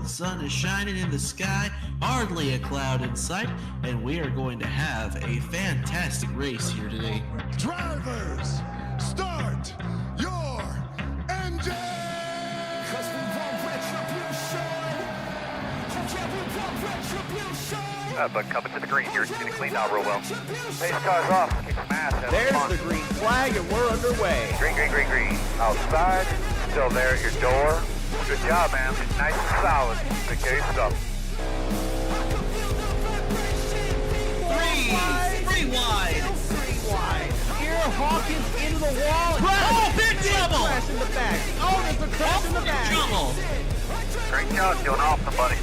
The sun is shining in the sky, hardly a cloud in sight, and we are going to have a fantastic race here today. Drivers, start your engine! Cause we want retribution. Yeah, we want retribution. But coming to the green here, it's getting cleaned out real well. Pace car's off, keep some ass. There's the green flag and we're underway. Green, green, green, green. Outside, still there at your door. Good job, man. Nice and solid. Take care of yourself. Three wide. Here, Hawkins into the wall. Oh, big trouble! Crash in the back. Oh, there's a crash in the back. Trouble. Great job, doing awesome, buddy.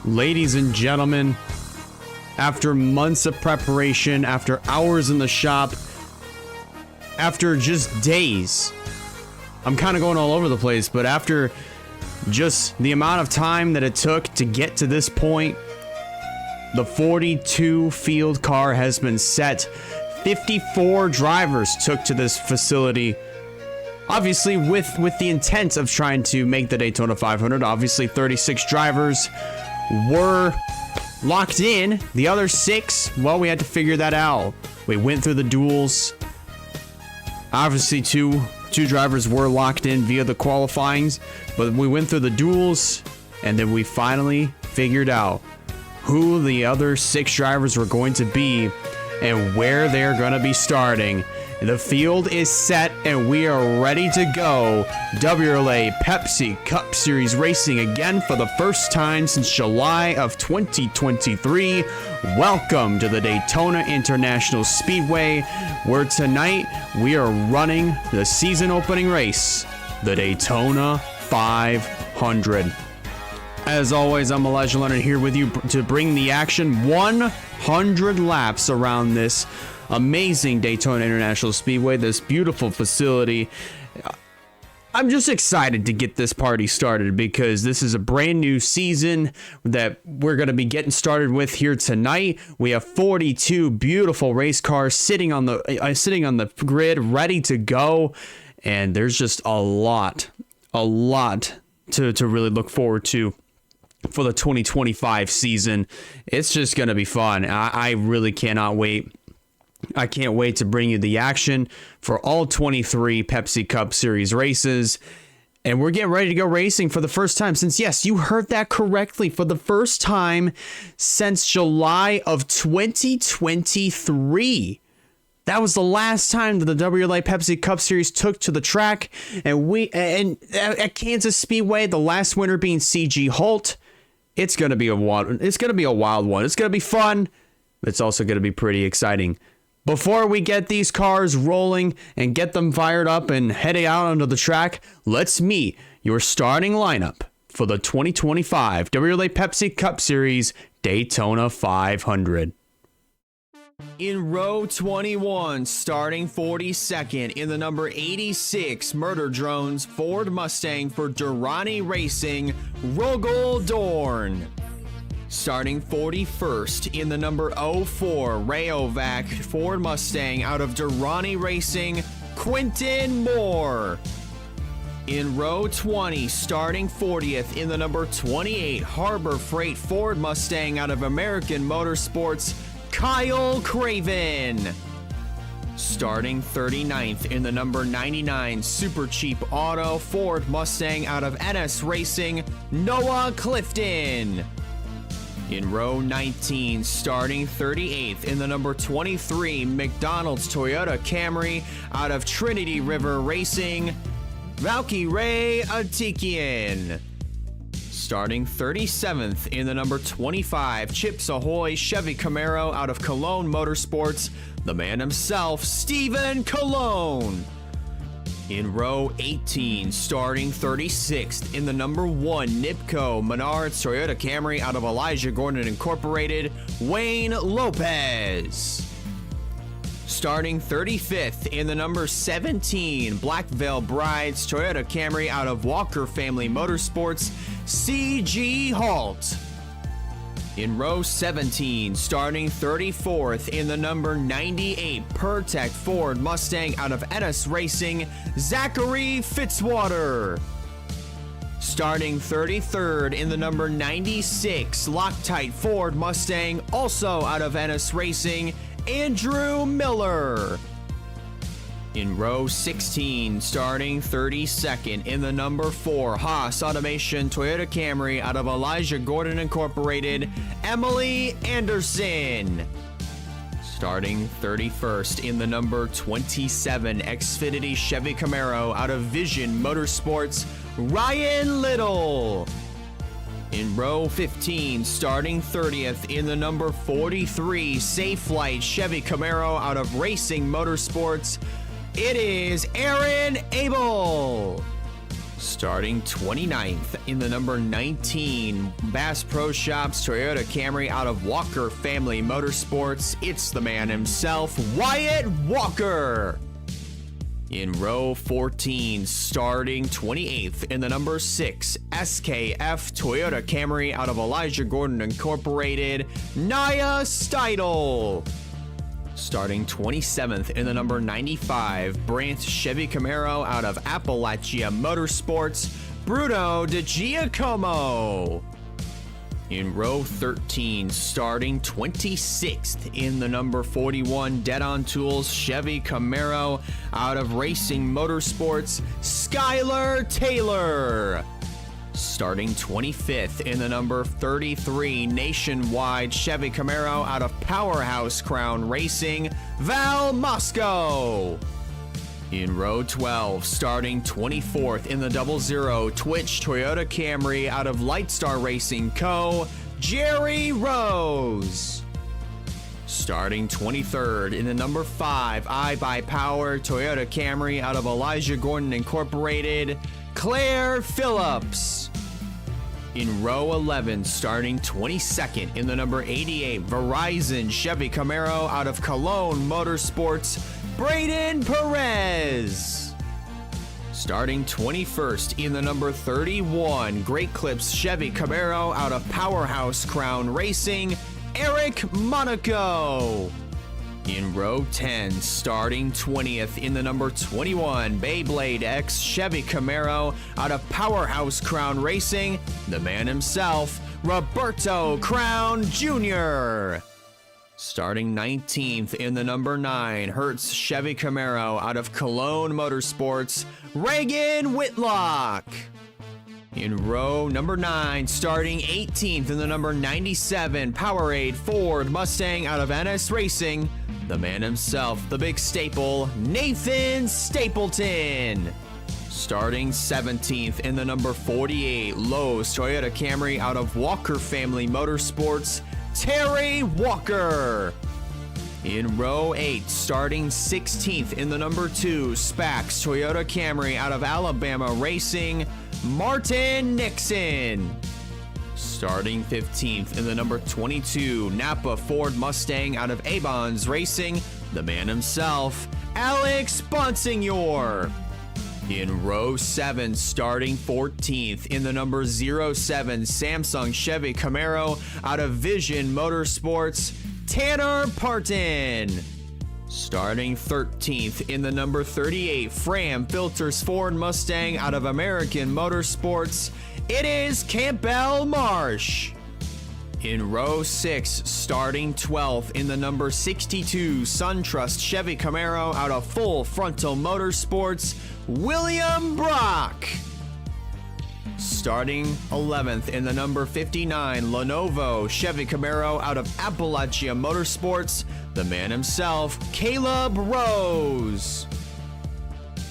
Ladies and gentlemen, after months of preparation, after hours in the shop, after just days, I'm kind of going all over the place, but after just the amount of time that it took to get to this point, the 42 field car has been set. 54 drivers took to this facility, obviously with the intent of trying to make the Daytona 500. Obviously 36 drivers were locked in. The other 6, well, we had to figure that out. We went through the duels. Obviously two drivers were locked in via the qualifyings, but we went through the duels and then we finally figured out who the other 6 drivers were going to be and where they're going to be starting. The field is set and we are ready to go. WRLA Pepsi Cup Series racing again for the first time since July of 2023. Welcome to the Daytona International Speedway, where tonight we are running the season opening race, the Daytona 500. As always, I'm Elijah Leonard here with you to bring the action. 100 laps around this amazing Daytona International Speedway, this beautiful facility. I'm just excited to get this party started because this is a brand new season that we're going to be getting started with here tonight. We have 42 beautiful race cars sitting on the grid, ready to go, and there's just a lot to really look forward to for the 2025 season. It's just going to be fun. I really cannot wait. I can't wait to bring you the action for all 23 Pepsi Cup Series races. And we're getting ready to go racing for the first time since, yes, you heard that correctly, for the first time since July of 2023. That was the last time that the WRLA Pepsi Cup Series took to the track. And at Kansas Speedway, the last winner being CG Holt. It's going to be a wild one. It's going to be fun. But it's also going to be pretty exciting. Before we get these cars rolling and get them fired up and heading out onto the track, let's meet your starting lineup for the 2025 WRLA Pepsi Cup Series Daytona 500. In row 21, starting 42nd in the number 86 Murder Drones Ford Mustang for Durrani Racing, Rogel Dorn. Starting 41st in the number 04 Rayovac Ford Mustang out of Durrani Racing, Quentin Moore. In row 20, starting 40th in the number 28 Harbor Freight Ford Mustang out of American Motorsports, Kyle Craven. Starting 39th in the number 99 Super Cheap Auto Ford Mustang out of NS Racing, Noah Clifton. In row 19, starting 38th in the number 23 McDonald's Toyota Camry out of Trinity River Racing, Valkyrie Atikian. Starting 37th in the number 25 Chips Ahoy Chevy Camaro out of Cologne Motorsports, the man himself, Stephen Cologne. In row 18, starting 36th in the number 1 Nipco Menards Toyota Camry out of Elijah Gordon Incorporated, Wayne Lopez. Starting 35th in the number 17 Black Veil Brides Toyota Camry out of Walker Family Motorsports, CG Halt. In row 17, starting 34th in the number 98 Pertec Ford Mustang out of Ennis Racing, Zachary Fitzwater. Starting 33rd in the number 96 Loctite Ford Mustang, also out of Ennis Racing, Andrew Miller. In row 16, starting 32nd in the number 4 Haas Automation Toyota Camry out of Elijah Gordon Incorporated, Emily Anderson. Starting 31st in the number 27 Xfinity Chevy Camaro out of Vision Motorsports, Ryan Little. In row 15, starting 30th in the number 43 Safe Flight Chevy Camaro out of Racing Motorsports, it is Aaron Abel. Starting 29th in the number 19 Bass Pro Shops Toyota Camry out of Walker Family Motorsports, it's the man himself, Wyatt Walker. In row 14, starting 28th in the number 6 SKF Toyota Camry out of Elijah Gordon Incorporated, Naya Steidel. Starting 27th in the number 95 Brant Chevy Camaro out of Appalachia Motorsports, Bruno DiGiacomo. In row 13, starting 26th in the number 41 Dead On Tools Chevy Camaro out of Racing Motorsports, Skylar Taylor. Starting 25th in the number 33 Nationwide Chevy Camaro out of Powerhouse Crown Racing, Val Moscow. In row 12, starting 24th in the 00 Twitch Toyota Camry out of Lightstar Racing Co., Jerry Rose. Starting 23rd in the number 5 I Buy Power Toyota Camry out of Elijah Gordon Incorporated, Claire Phillips. In row 11, starting 22nd in the number 88 Verizon Chevy Camaro out of Cologne Motorsports, Braden Perez. Starting 21st in the number 31 Great Clips Chevy Camaro out of Powerhouse Crown Racing, Eric Monaco. In row 10, starting 20th in the number 21 Beyblade X Chevy Camaro out of Powerhouse Crown Racing, the man himself, Roberto Crown Jr. Starting 19th in the number 9 Hertz Chevy Camaro out of Cologne Motorsports, Reagan Whitlock. In row number 9, starting 18th in the number 97 Powerade Ford Mustang out of NS Racing, the man himself, the big staple, Nathan Stapleton. Starting 17th in the number 48 Lowe's Toyota Camry out of Walker Family Motorsports, Terry Walker. In row 8, starting 16th in the number 2 Spax Toyota Camry out of Alabama Racing, Martin Nixon. Starting 15th in the number 22 Napa Ford Mustang out of Avons Racing, the man himself, Alex Bonsignor. In row 7, starting 14th in the number 07 Samsung Chevy Camaro out of Vision Motorsports, Tanner Parton. Starting 13th in the number 38 Fram Filters Ford Mustang out of American Motorsports, it is Campbell Marsh. In row 6, starting 12th in the number 62 SunTrust Chevy Camaro out of Full Frontal Motorsports, William Brock. Starting 11th in the number 59 Lenovo Chevy Camaro out of Appalachia Motorsports, the man himself, Caleb Rose.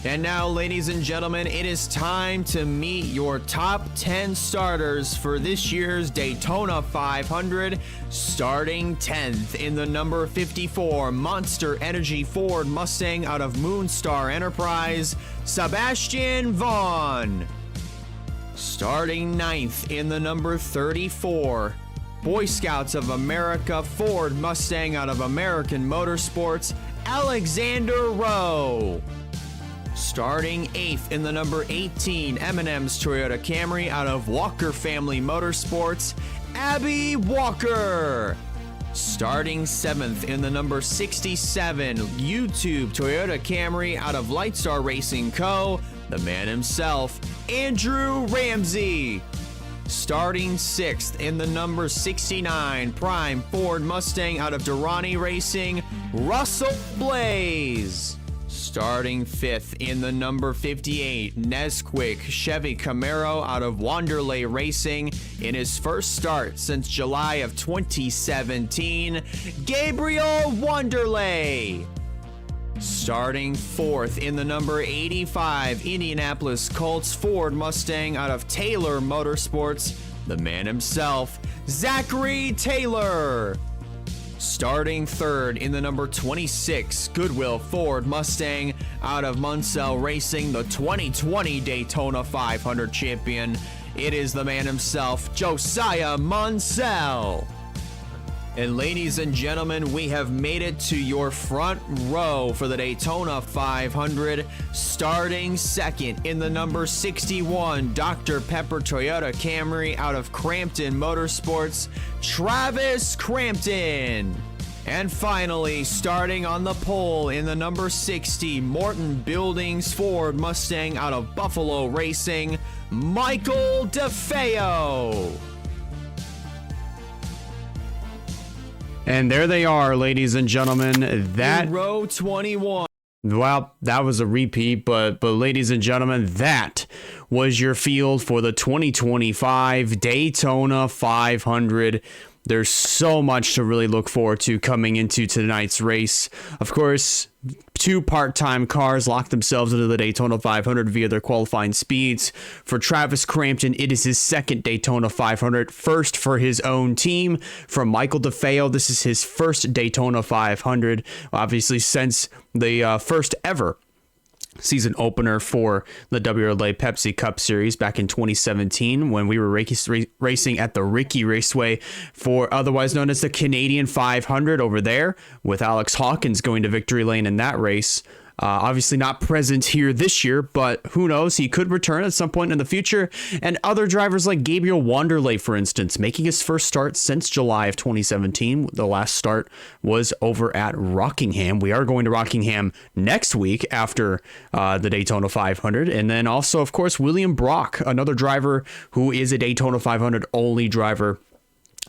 And now, ladies and gentlemen, it is time to meet your top 10 starters for this year's Daytona 500. Starting 10th in the number 54 Monster Energy Ford Mustang out of Moonstar Enterprise, Sebastian Vaughn. Starting 9th in the number 34 Boy Scouts of America Ford Mustang out of American Motorsports, Alexander Rowe. Starting 8th in the number 18 M&M's Toyota Camry out of Walker Family Motorsports, Abby Walker. Starting 7th in the number 67 YouTube Toyota Camry out of Lightstar Racing Co., the man himself, Andrew Ramsey. Starting 6th in the number 69 Prime Ford Mustang out of Durrani Racing, Russell Blaze. Starting 5th in the number 58 Nesquik Chevy Camaro out of WRLA Racing in his first start since July of 2017, Gabriel Wanderley. Starting 4th in the number 85 Indianapolis Colts Ford Mustang out of Taylor Motorsports, the man himself, Zachary Taylor. Starting 3rd in the number 26 Goodwill Ford Mustang out of Munsell Racing, the 2020 Daytona 500 champion, it is the man himself, Josiah Munsell. And ladies and gentlemen, we have made it to your front row for the Daytona 500. Starting 2nd in the number 61 Dr. Pepper Toyota Camry out of Crampton Motorsports, Travis Crampton. And finally, starting on the pole in the number 60 Morton Buildings Ford Mustang out of Buffalo Racing, Michael DeFeo. And there they are, ladies and gentlemen. That row 21. Well, that was a repeat, but ladies and gentlemen, that was your field for the 2025 Daytona 500. There's so much to really look forward to coming into tonight's race. Of course, 2 part-time cars locked themselves into the Daytona 500 via their qualifying speeds. For Travis Crampton, it is his 2nd Daytona 500, first for his own team. For Michael DeFeo, this is his first Daytona 500, obviously since the first ever season opener for the WRLA Pepsi Cup Series back in 2017 when we were racing at the Ricky Raceway for otherwise known as the Canadian 500 over there, with Alex Hawkins going to victory lane in that race. Obviously not present here this year, but who knows? He could return at some point in the future. And other drivers like Gabriel Wanderley, for instance, making his first start since July of 2017. The last start was over at Rockingham. We are going to Rockingham next week after the Daytona 500. And then also, of course, William Brock, another driver who is a Daytona 500 only driver.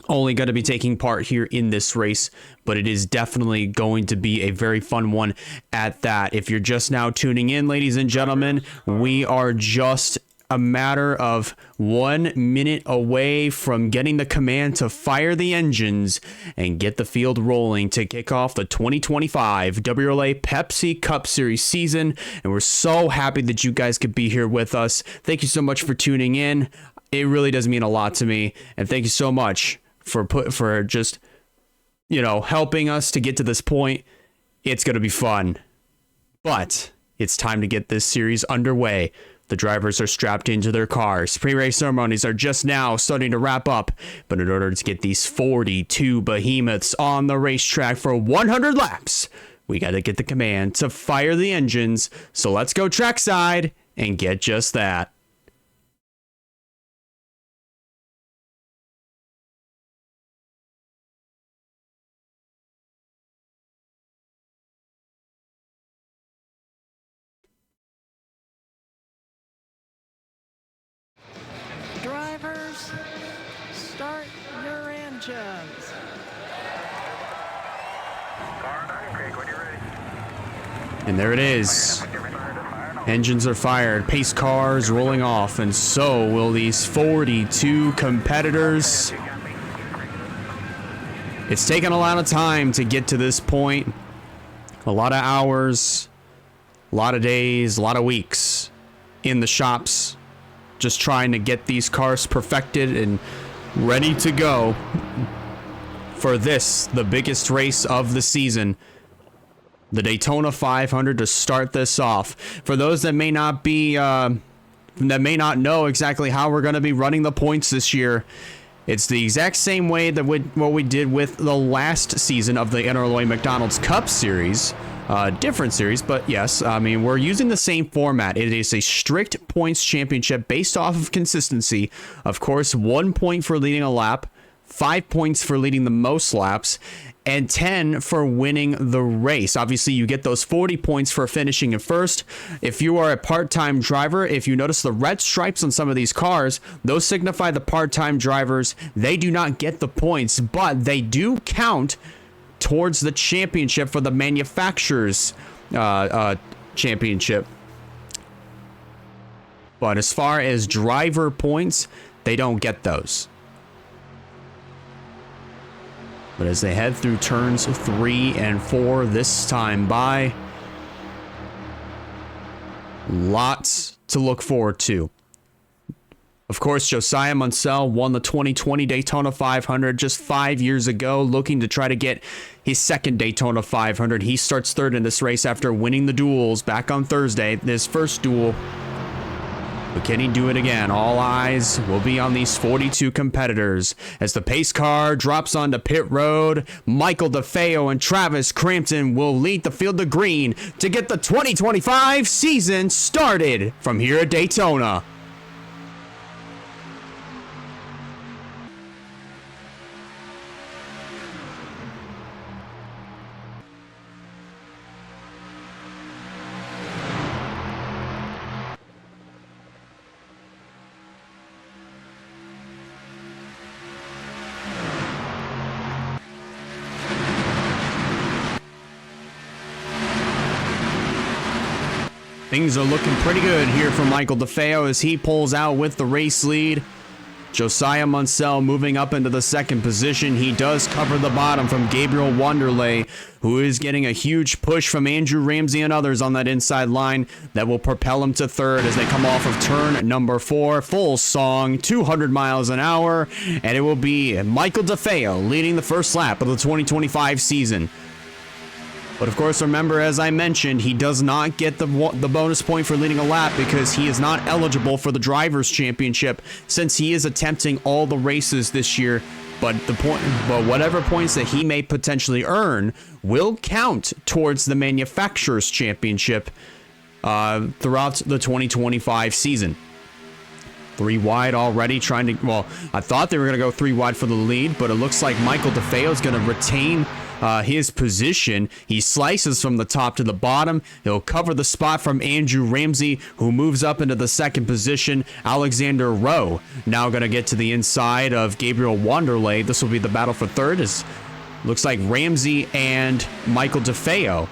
Only going to be taking part here in this race, but it is definitely going to be a very fun one at that. If you're just now tuning in, ladies and gentlemen, we are just a matter of 1 minute away from getting the command to fire the engines and get the field rolling to kick off the 2025 WRLA Pepsi Cup Series season. And we're so happy that you guys could be here with us. Thank you so much for tuning in. It really does mean a lot to me. And thank you so much for just, helping us to get to this point. It's going to be fun, but it's time to get this series underway. The drivers are strapped into their cars. Pre-race ceremonies are just now starting to wrap up, but in order to get these 42 behemoths on the racetrack for 100 laps, we got to get the command to fire the engines. So let's go trackside and get just that. Drivers, start your engines. And there it is. Engines are fired, pace cars rolling off, and so will these 42 competitors. It's taken a lot of time to get to this point. A lot of hours, a lot of days, a lot of weeks in the shops, just trying to get these cars perfected and ready to go for this, the biggest race of the season, the Daytona 500, to start this off. For those that may not know exactly how we're going to be running the points this year, It's the exact same way that what we did with the last season of the Illinois McDonald's Cup Series. Different series, but yes, I mean, we're using the same format. It is a strict points championship based off of consistency. Of course, 1 point for leading a lap, 5 points for leading the most laps, and 10 for winning the race. Obviously, you get those 40 points for finishing in first. If you are a part-time driver, if you notice the red stripes on some of these cars, those signify the part-time drivers. They do not get the points, but they do count towards the championship for the manufacturers championship. But as far as driver points, they don't get those. But as they head through turns 3 and 4 this time by, lots to look forward to. Of course, Josiah Munsell won the 2020 Daytona 500 just 5 years ago, looking to try to get his second Daytona 500. He starts third in this race after winning the duels back on Thursday, his first duel. But can he do it again? All eyes will be on these 42 competitors. As the pace car drops onto pit road, Michael DeFeo and Travis Crampton will lead the field to green to get the 2025 season started from here at Daytona. Things are looking pretty good here for Michael DeFeo as he pulls out with the race lead. Josiah Munsell moving up into the second position. He does cover the bottom from Gabriel Wanderley, who is getting a huge push from Andrew Ramsey and others on that inside line that will propel him to third as they come off of turn number 4. Full song, 200 miles an hour, and it will be Michael DeFeo leading the first lap of the 2025 season. But of course, remember, as I mentioned, he does not get the bonus point for leading a lap because he is not eligible for the Drivers' Championship since he is attempting all the races this year. But whatever points that he may potentially earn will count towards the Manufacturers' Championship throughout the 2025 season. 3 wide already, trying to, well, I thought they were going to go 3 wide for the lead, but it looks like Michael DeFeo is going to retain his position. He slices from the top to the bottom. He'll cover the spot from Andrew Ramsey, who moves up into the second position. Alexander Rowe now going to get to the inside of Gabriel Wanderley. This will be the battle for third. Looks like Ramsey and Michael DeFeo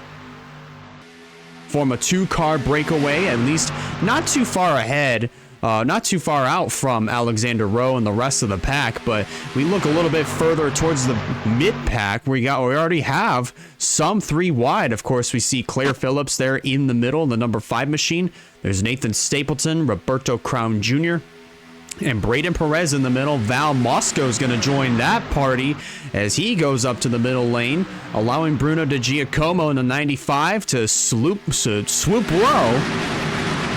form a 2-car breakaway, at least not too far ahead. Not too far out from Alexander Rowe and the rest of the pack, but we look a little bit further towards the mid-pack. We already have some 3 wide. Of course, we see Claire Phillips there in the middle, the number 5 machine. There's Nathan Stapleton, Roberto Crown Jr., and Braden Perez in the middle. Val Mosco is going to join that party as he goes up to the middle lane, allowing Bruno De Giacomo in the 95 to swoop low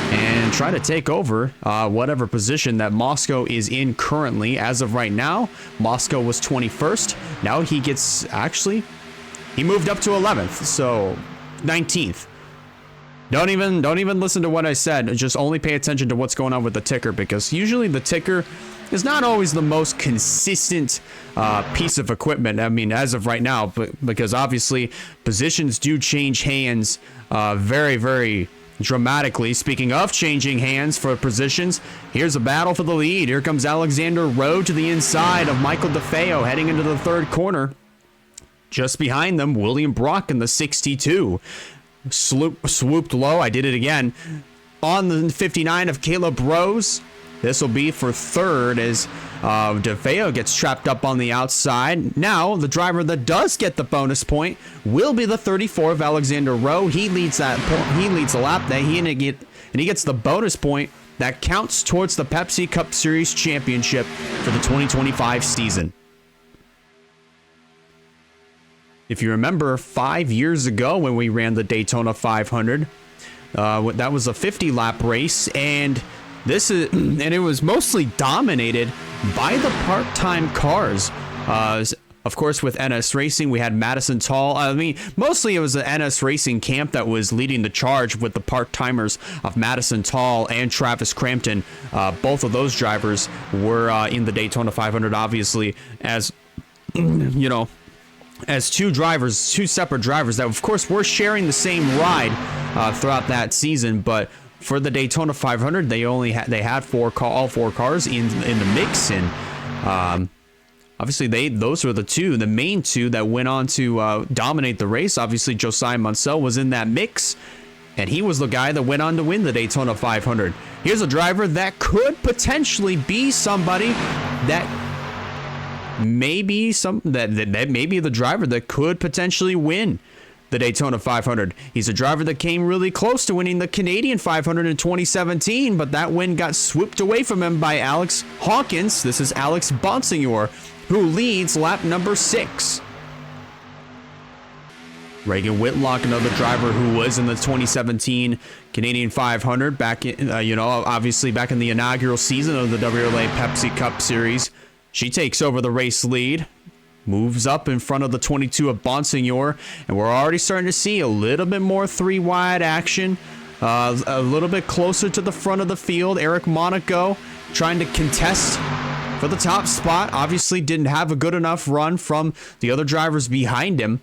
and try to take over whatever position that Moscow is in currently. As of right now, Moscow was 21st. Now he gets, actually, he moved up to 11th, so 19th. Don't even listen to what I said. Just only pay attention to what's going on with the ticker, because usually the ticker is not always the most consistent piece of equipment. I mean, as of right now, but because obviously positions do change hands very, very dramatically. Speaking of changing hands for positions, here's a battle for the lead. Here comes Alexander Rowe to the inside of Michael DeFeo heading into the third corner. Just behind them, William Brock in the 62. Swooped low. I did it again. On the 59 of Caleb Rose. This will be for third as DeFeo gets trapped up on the outside. Now, the driver that does get the bonus point will be the 34 of Alexander Rowe. He leads that. He leads the lap. And he gets the bonus point that counts towards the Pepsi Cup Series Championship for the 2025 season. If you remember, 5 years ago when we ran the Daytona 500, that was a 50-lap race, and and it was mostly dominated by the part-time cars. Of course, with NS Racing, we had Madison Tall. I mean, mostly it was the NS Racing camp that was leading the charge with the part-timers of Madison Tall and Travis Crampton. Both of those drivers were in the Daytona 500, obviously, as, you know, as two separate drivers that, of course, were sharing the same ride throughout that season. But for the Daytona 500, they had all four cars in the mix, and obviously, those were the main two that went on to dominate the race. Obviously, Josiah Munsell was in that mix, and he was the guy that went on to win the Daytona 500. Here's a driver that could potentially be somebody that may be the driver that could potentially win the Daytona 500. He's a driver that came really close to winning the Canadian 500 in 2017, but that win got swooped away from him by Alex Hawkins. This is Alex Bonsignor, who leads lap number 6. Reagan Whitlock, another driver who was in the 2017 Canadian 500 back in, obviously back in the inaugural season of the WRLA Pepsi Cup Series. She takes over the race lead, moves up in front of the 22 of Bonsignor, and we're already starting to see a little bit more 3-wide action, a little bit closer to the front of the field. Eric Monaco trying to contest for the top spot. Obviously didn't have a good enough run from the other drivers behind him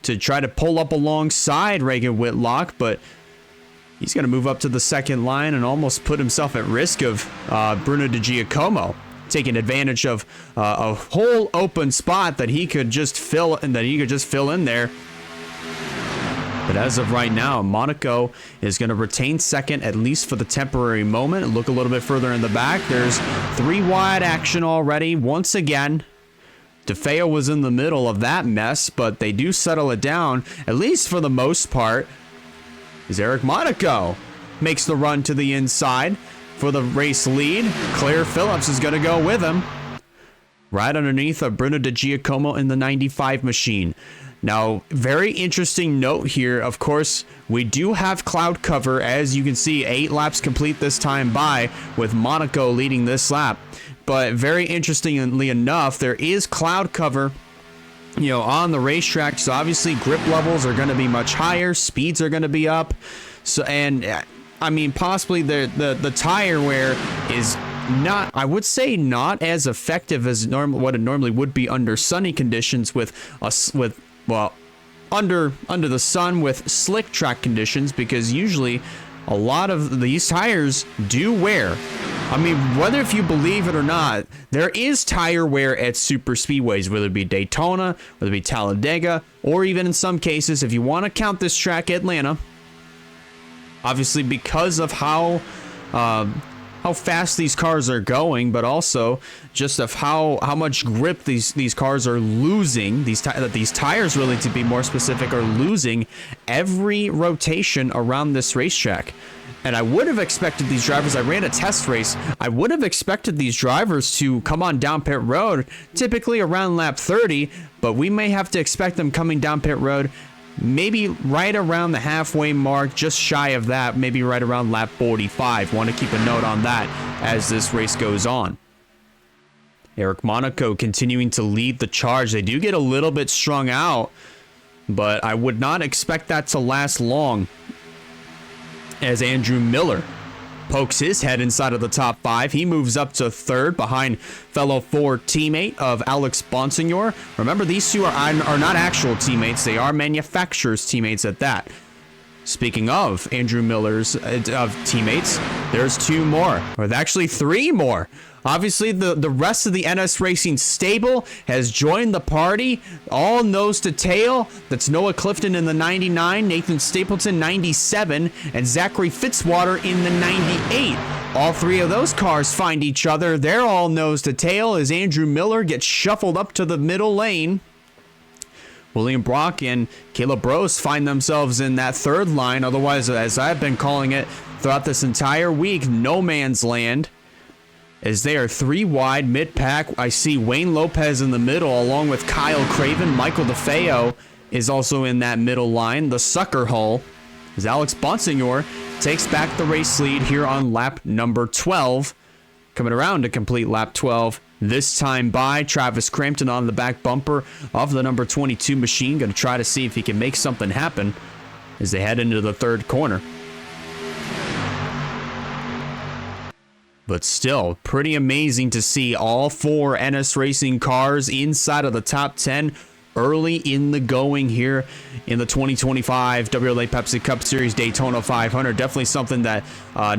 to try to pull up alongside Reagan Whitlock, but he's going to move up to the second line and almost put himself at risk of Bruno Di Giacomo taking advantage of a whole open spot that he could just fill in there. But as of right now, Monaco is going to retain second, at least for the temporary moment. Look a little bit further in the back. There's 3-wide action already. Once again, DeFeo was in the middle of that mess, but they do settle it down, at least for the most part, as Eric Monaco makes the run to the inside for the race lead. Claire Phillips is going to go with him, right underneath of Bruno Di Giacomo in the 95 machine. Now, very interesting note here. Of course, we do have cloud cover. As you can see, 8 laps complete this time by, with Monaco leading this lap. But very interestingly enough, there is cloud cover, on the racetrack. So obviously grip levels are going to be much higher. Speeds are going to be up. So, and I mean, possibly the tire wear is not, I would say, not as effective as what it normally would be under sunny conditions under the sun with slick track conditions, because usually a lot of these tires do wear. I mean, whether if you believe it or not, there is tire wear at super speedways, whether it be Daytona, whether it be Talladega, or even in some cases, if you want to count this track, Atlanta. Obviously, because of how fast these cars are going, but also just of how much grip these cars are losing. These tires, really, to be more specific, are losing every rotation around this racetrack. And I would have expected these drivers, I ran a test race, I would have expected these drivers to come on down pit road, typically around lap 30, but we may have to expect them coming down pit road maybe right around the halfway mark, just shy of that, maybe right around lap 45. Want to keep a note on that as this race goes on. Eric Monaco continuing to lead the charge. They do get a little bit strung out, but I would not expect that to last long, as Andrew Miller pokes his head inside of the top 5. He moves up to third behind fellow Ford teammate of Alex Bonsignor. Remember, these two are not actual teammates. They are manufacturers' teammates at that. Speaking of Andrew Miller's teammates, there's 2 more, or actually 3 more. Obviously, the rest of the NS Racing stable has joined the party, all nose to tail. That's Noah Clifton in the 99, Nathan Stapleton 97, and Zachary Fitzwater in the 98. All 3 of those cars find each other. They're all nose to tail as Andrew Miller gets shuffled up to the middle lane. William Brock and Caleb Rose find themselves in that third line. Otherwise, as I've been calling it throughout this entire week, no man's land, as they are 3 wide mid-pack. I see Wayne Lopez in the middle along with Kyle Craven. Michael DeFeo is also in that middle line. The sucker hole as Alex Bonsignor takes back the race lead here on lap number 12. Coming around to complete lap 12, this time by Travis Crampton on the back bumper of the number 22 machine. Going to try to see if he can make something happen as they head into the third corner. But still, pretty amazing to see all four NS Racing cars inside of the top 10 early in the going here in the 2025 WRLA Pepsi Cup Series Daytona 500. Definitely something that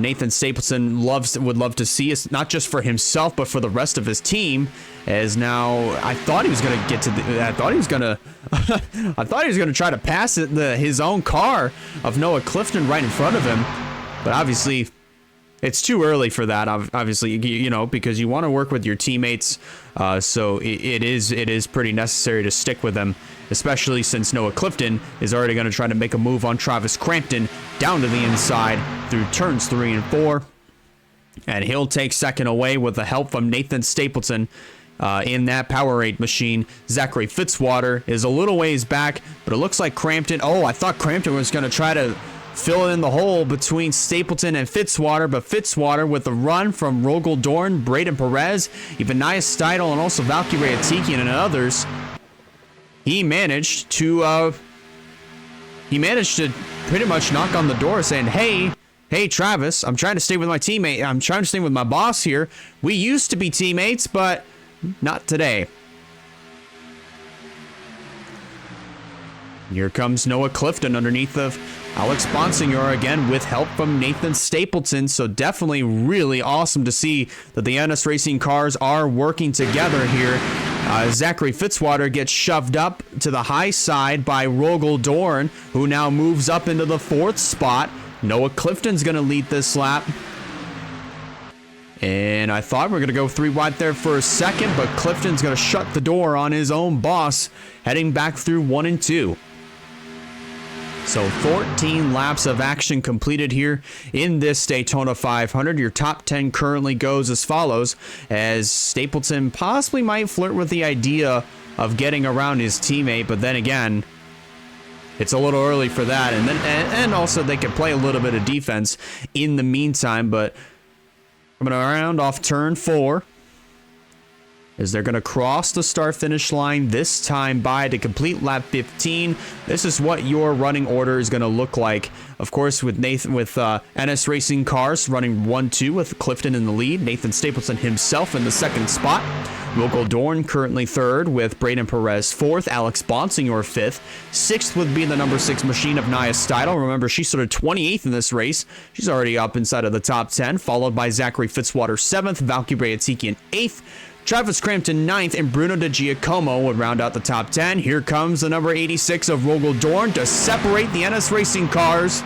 Nathan Stapleton would love to see, is not just for himself but for the rest of his team. As now, I thought he was going to get to the, I thought he was going to try to pass his own car of Noah Clifton right in front of him, but obviously it's too early for that, obviously, because you want to work with your teammates. So it is pretty necessary to stick with them, especially since Noah Clifton is already going to try to make a move on Travis Crampton down to the inside through turns 3 and 4. And he'll take second away with the help from Nathan Stapleton in that Powerade machine. Zachary Fitzwater is a little ways back, but it looks like Crampton. Oh, I thought Crampton was going to try to fill in the hole between Stapleton and Fitzwater, but Fitzwater with a run from Rogel Dorn, Braden Perez, even Nia Steidel, and also Valkyrie Atikian and others. He managed to pretty much knock on the door saying, hey Travis, I'm trying to stay with my teammate. I'm trying to stay with my boss here. We used to be teammates, but not today. Here comes Noah Clifton underneath of Alex Bonsignor again with help from Nathan Stapleton. So definitely really awesome to see that the NS Racing cars are working together here. Zachary Fitzwater gets shoved up to the high side by Rogel Dorn, who now moves up into the 4th spot. Noah Clifton's going to lead this lap. And I thought we were going to go 3 wide there for a second, but Clifton's going to shut the door on his own boss, heading back through 1 and 2. So 14 laps of action completed here in this Daytona 500. Your top 10 currently goes as follows, as Stapleton possibly might flirt with the idea of getting around his teammate, but then again, it's a little early for that. And also they can play a little bit of defense in the meantime. But coming around off turn 4, as they're going to cross the start-finish line this time by to complete lap 15. This is what your running order is going to look like. Of course, with NS Racing cars running 1-2 with Clifton in the lead. Nathan Stapleton himself in the 2nd spot. Rogel Dorn currently 3rd with Braden Perez 4th. Alex Bonsignor 5th. 6th would be the number 6 machine of Nia Steidel. Remember, she started 28th in this race. She's already up inside of the top 10, followed by Zachary Fitzwater 7th, Valkyrie Atikian 8th, Travis Crampton 9th, and Bruno De Giacomo would round out the top 10. Here comes the number 86 of Rogel Dorn to separate the NS Racing cars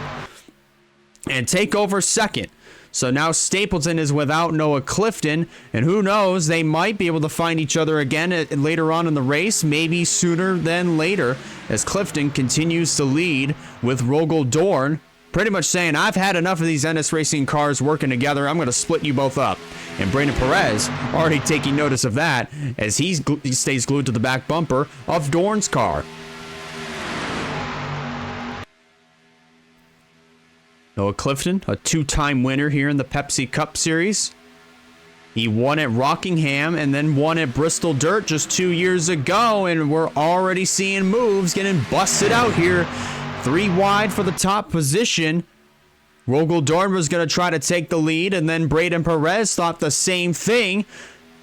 and take over 2nd. So now Stapleton is without Noah Clifton, and who knows, they might be able to find each other again later on in the race, maybe sooner than later, as Clifton continues to lead with Rogel Dorn pretty much saying, I've had enough of these NS Racing cars working together. I'm going to split you both up. And Brandon Perez already taking notice of that as he stays glued to the back bumper of Dorn's car. Noah Clifton, a 2-time winner here in the Pepsi Cup Series. He won at Rockingham and then won at Bristol Dirt just 2 years ago, and we're already seeing moves getting busted out here. 3 wide for the top position. Rogel Dorn was going to try to take the lead, and then Braden Perez thought the same thing,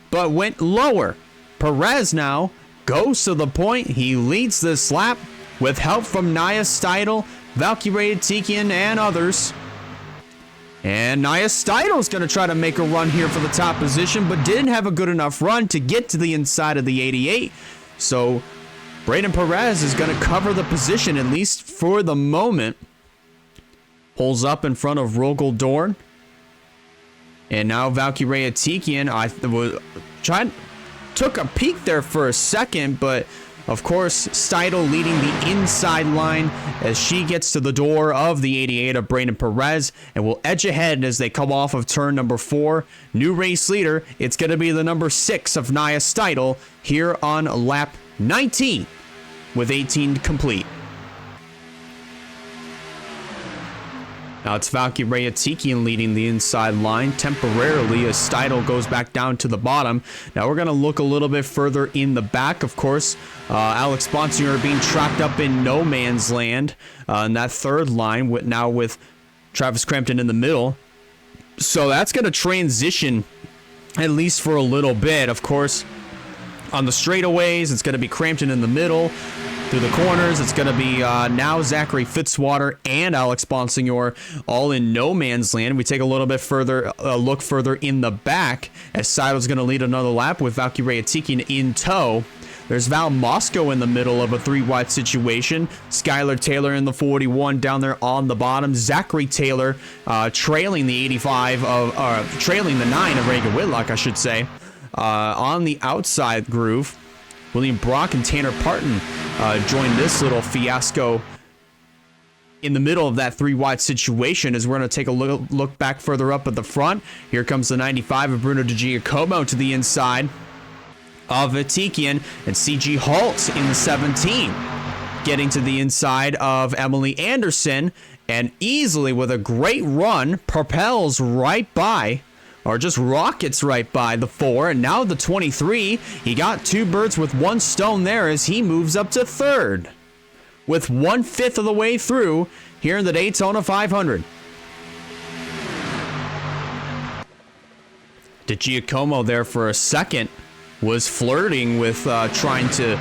but went lower. Perez now goes to the point. He leads this lap with help from Nia Steidel, Valkyrie Atikian, and others. And Nia Steidel's going to try to make a run here for the top position, but didn't have a good enough run to get to the inside of the 88. So Braden Perez is going to cover the position, at least for the moment. Pulls up in front of Rogel Dorn. And now Valkyrie Atikian, took a peek there for a second, but of course, Steidel leading the inside line as she gets to the door of the 88 of Braden Perez and will edge ahead as they come off of turn number 4. New race leader, it's going to be the number 6 of Nia Steidel here on lap 19 with 18 complete. Now it's Valkyrie Atikian leading the inside line temporarily as Steidl goes back down to the bottom. Now we're going to look a little bit further in the back, of course. Alex Bonsinger being trapped up in no man's land in that third line, now with Travis Crampton in the middle. So that's going to transition at least for a little bit. Of course, on the straightaways, it's going to be Crampton in the middle. Through the corners, it's going to be now Zachary Fitzwater and Alex Bonsignor all in no man's land. We take a little bit further, look further in the back as Seidel's going to lead another lap with Valkyrie Atikian in tow. There's Val Mosco in the middle of a 3-wide situation. Skylar Taylor in the 41 down there on the bottom. Zachary Taylor trailing the 85 trailing the 9 of Reagan Whitlock, I should say, on the outside groove. William Brock and Tanner Parton join this little fiasco in the middle of that 3-wide situation as we're going to take a look back further up at the front. Here comes the 95 of Bruno DiGiacomo to the inside of Atikian, and CG Halt in the 17 getting to the inside of Emily Anderson, and easily with a great run propels right by, or just rockets right by the 4, and now the 23. He got 2 birds with 1 stone there as he moves up to 3rd with 1/5 of the way through here in the Daytona 500. DiGiacomo there for a second was flirting with trying to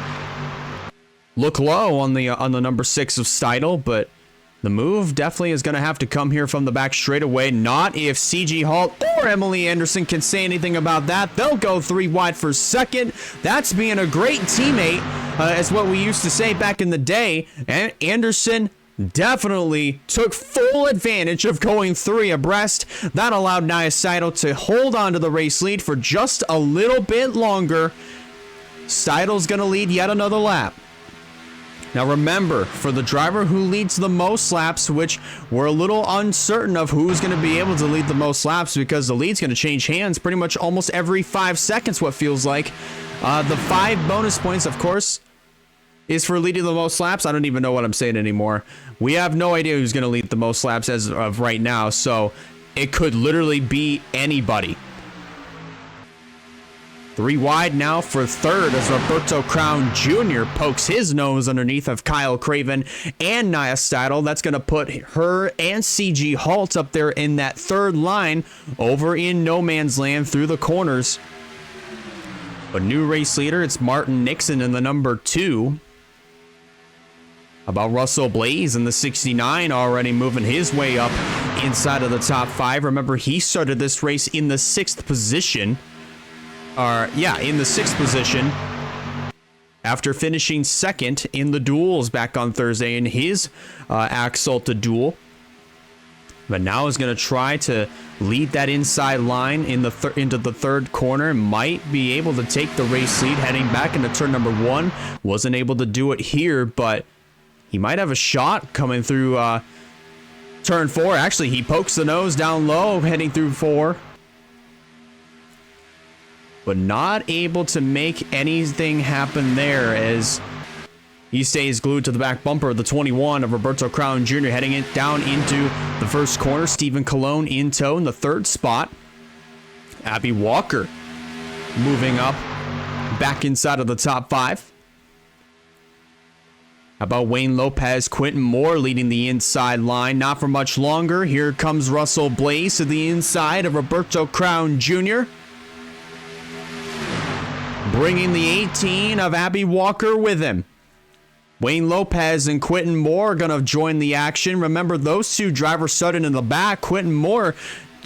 look low on the number 6 of Steidl, but the move definitely is going to have to come here from the back straightaway. Not if CG Halt or Emily Anderson can say anything about that. They'll go 3 wide for second. That's being a great teammate, as what we used to say back in the day. And Anderson definitely took full advantage of going 3 abreast. That allowed Nia Seidel to hold on to the race lead for just a little bit longer. Seidel's going to lead yet another lap. Now remember, for the driver who leads the most laps, which we're a little uncertain of who's going to be able to lead the most laps because the lead's going to change hands pretty much almost every 5 seconds, what feels like. The 5 bonus points, of course, is for leading the most laps. I don't even know what I'm saying anymore. We have no idea who's going to lead the most laps as of right now, so it could literally be anybody. 3 wide now for 3rd as Roberto Crown Jr. pokes his nose underneath of Kyle Craven and Nia Steidl. That's going to put her and CG Halt up there in that 3rd line over in no man's land through the corners. A new race leader, it's Martin Nixon in the number 2. About Russell Blaze in the 69 already moving his way up inside of the top 5. Remember, he started this race in the 6th position. In the 6th position after finishing 2nd in the duels back on Thursday in his Axalta duel. But now is going to try to lead that inside line in the into the 3rd corner. Might be able to take the race lead heading back into turn number 1. Wasn't able to do it here, but he might have a shot coming through turn 4. Actually, he pokes the nose down low heading through 4. But not able to make anything happen there as he stays glued to the back bumper of the 21 of Roberto Crown Jr. heading it down into the 1st corner. Stephen Colon in tow in the 3rd spot. Abby Walker moving up back inside of the top 5. How about Wayne Lopez, Quentin Moore leading the inside line? Not for much longer. Here comes Russell Blaze to the inside of Roberto Crown Jr. Bringing the 18 of Abby Walker with him. Wayne Lopez and Quentin Moore are going to join the action. Remember, those 2 drivers started in the back. Quentin Moore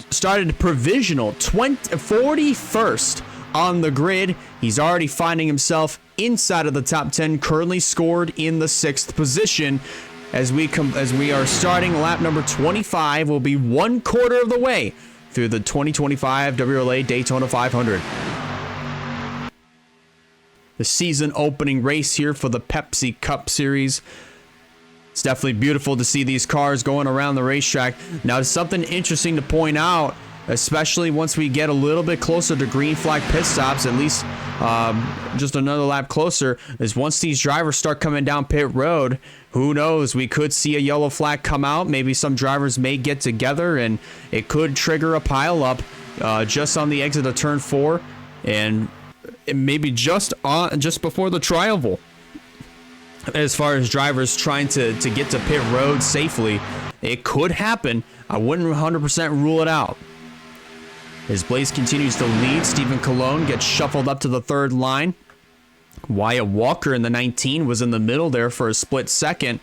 started provisional 41st on the grid. He's already finding himself inside of the top 10, currently scored in the 6th position. As we are starting lap number 25, we'll be 1/4 of the way through the 2025 WRLA Daytona 500. The season opening race here for the Pepsi Cup Series. It's definitely beautiful to see these cars going around the racetrack. Now, something interesting to point out especially once we get a little bit closer to green flag pit stops, at least just another lap closer, is once these drivers start coming down pit road, who knows, we could see a yellow flag come out. Maybe some drivers may get together and it could trigger a pile up just on the exit of turn 4 and maybe just before the tri-oval. As far as drivers trying to get to pit road safely, it could happen. I wouldn't 100% rule it out. As Blaze continues to lead, Stephen Colon gets shuffled up to the third line. Wyatt Walker in the 19 was in the middle there for a split second,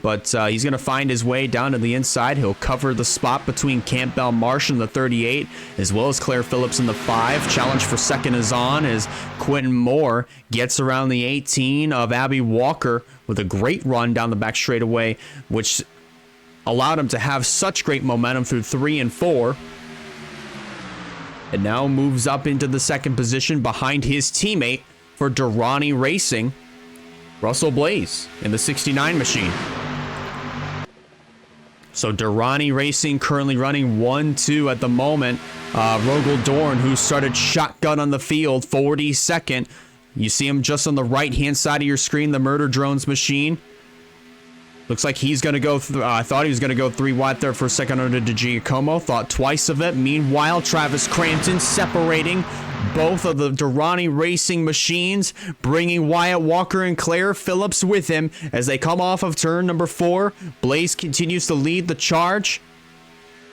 but he's going to find his way down to the inside. He'll cover the spot between Campbell Marsh in the 38, as well as Claire Phillips in the 5. Challenge for second is on as Quentin Moore gets around the 18 of Abby Walker with a great run down the back straightaway, which allowed him to have such great momentum through 3 and 4. And now moves up into the second position behind his teammate for Durrani Racing, Russell Blaze in the 69 machine. So Durrani Racing currently running 1-2 at the moment. Rogel Dorn, who started shotgun on the field, 42nd. You see him just on the right-hand side of your screen, the Murder Drones machine. Looks like he's going to go, I thought he was going to go 3 wide there for a second under DiGiacomo. Thought twice of it. Meanwhile, Travis Crampton separating both of the Durrani Racing machines, bringing Wyatt Walker and Claire Phillips with him as they come off of turn number 4. Blaze continues to lead the charge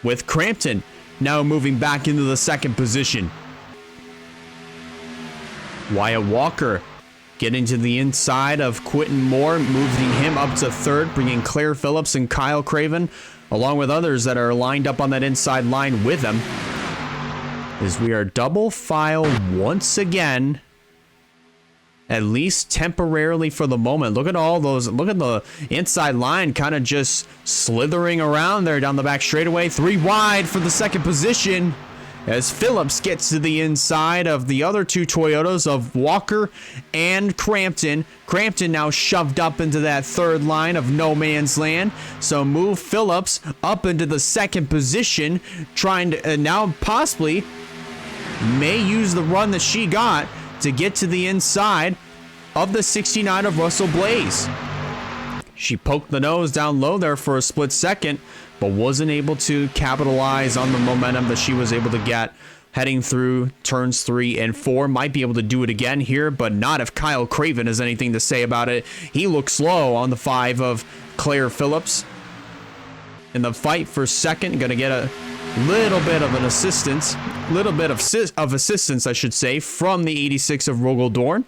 with Crampton now moving back into the second position. Wyatt Walker getting to the inside of Quentin Moore, moving him up to third, bringing Claire Phillips and Kyle Craven, along with others that are lined up on that inside line with them. As we are double file once again, at least temporarily for the moment. Look at all those, look at the inside line kind of just slithering around there down the back straightaway. 3 wide for the second position, as Phillips gets to the inside of the other 2 Toyotas of Walker and Crampton. Crampton now shoved up into that third line of no man's land. So move Phillips up into the second position, trying to now possibly may use the run that she got to get to the inside of the 69 of Russell Blaze. She poked the nose down low there for a split second, but wasn't able to capitalize on the momentum that she was able to get heading through turns 3 and 4. Might be able to do it again here, but not if Kyle Craven has anything to say about it. He looks slow on the 5 of Claire Phillips. In the fight for second, gonna get a little bit of an assistance, assistance, I should say, from the 86 of Rogel Dorn.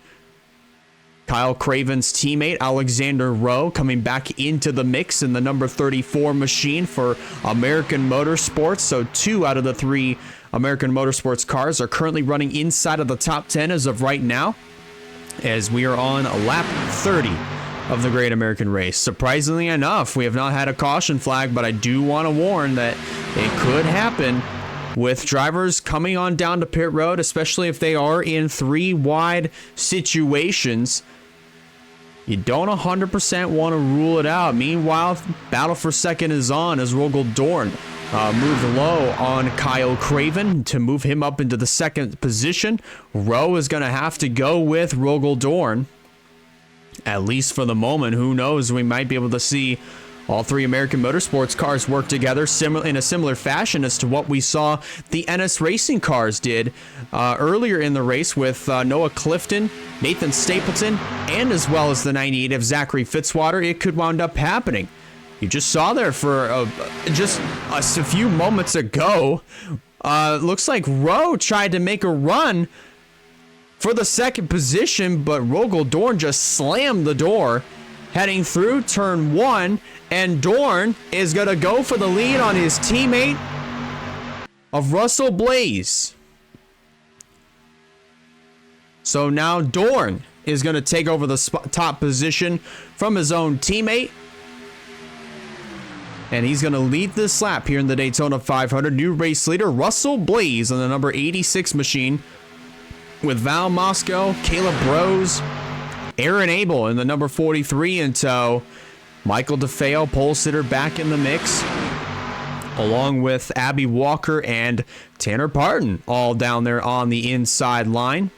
Kyle Craven's teammate, Alexander Rowe, coming back into the mix in the number 34 machine for American Motorsports. So 2 out of the 3 American Motorsports cars are currently running inside of the top 10 as of right now, as we are on lap 30 of the Great American Race. Surprisingly enough, we have not had a caution flag, but I do want to warn that it could happen with drivers coming on down to pit road, especially if they are in 3 wide situations. You don't 100% want to rule it out. Meanwhile, battle for second is on as Rogel Dorn moved low on Kyle Craven to move him up into the second position. Rowe is going to have to go with Rogel Dorn, at least for the moment. Who knows? We might be able to see all 3 American Motorsports cars work together in a similar fashion as to what we saw the NS Racing cars did earlier in the race with Noah Clifton, Nathan Stapleton, and as well as the 98 of Zachary Fitzwater. It could wound up happening. You just saw there for just a few moments ago. Looks like Rowe tried to make a run for the second position, but Rogel Dorn just slammed the door heading through turn 1, and Dorn is going to go for the lead on his teammate of Russell Blaze. So now Dorn is going to take over the top position from his own teammate, and he's going to lead this lap here in the Daytona 500. New race leader Russell Blaze on the number 86 machine, with Val Moscow, Caleb Rose, Aaron Abel in the number 43 in tow. Michael DeFeo, pole sitter, back in the mix. along with Abby Walker and Tanner Parton, all down there on the inside line.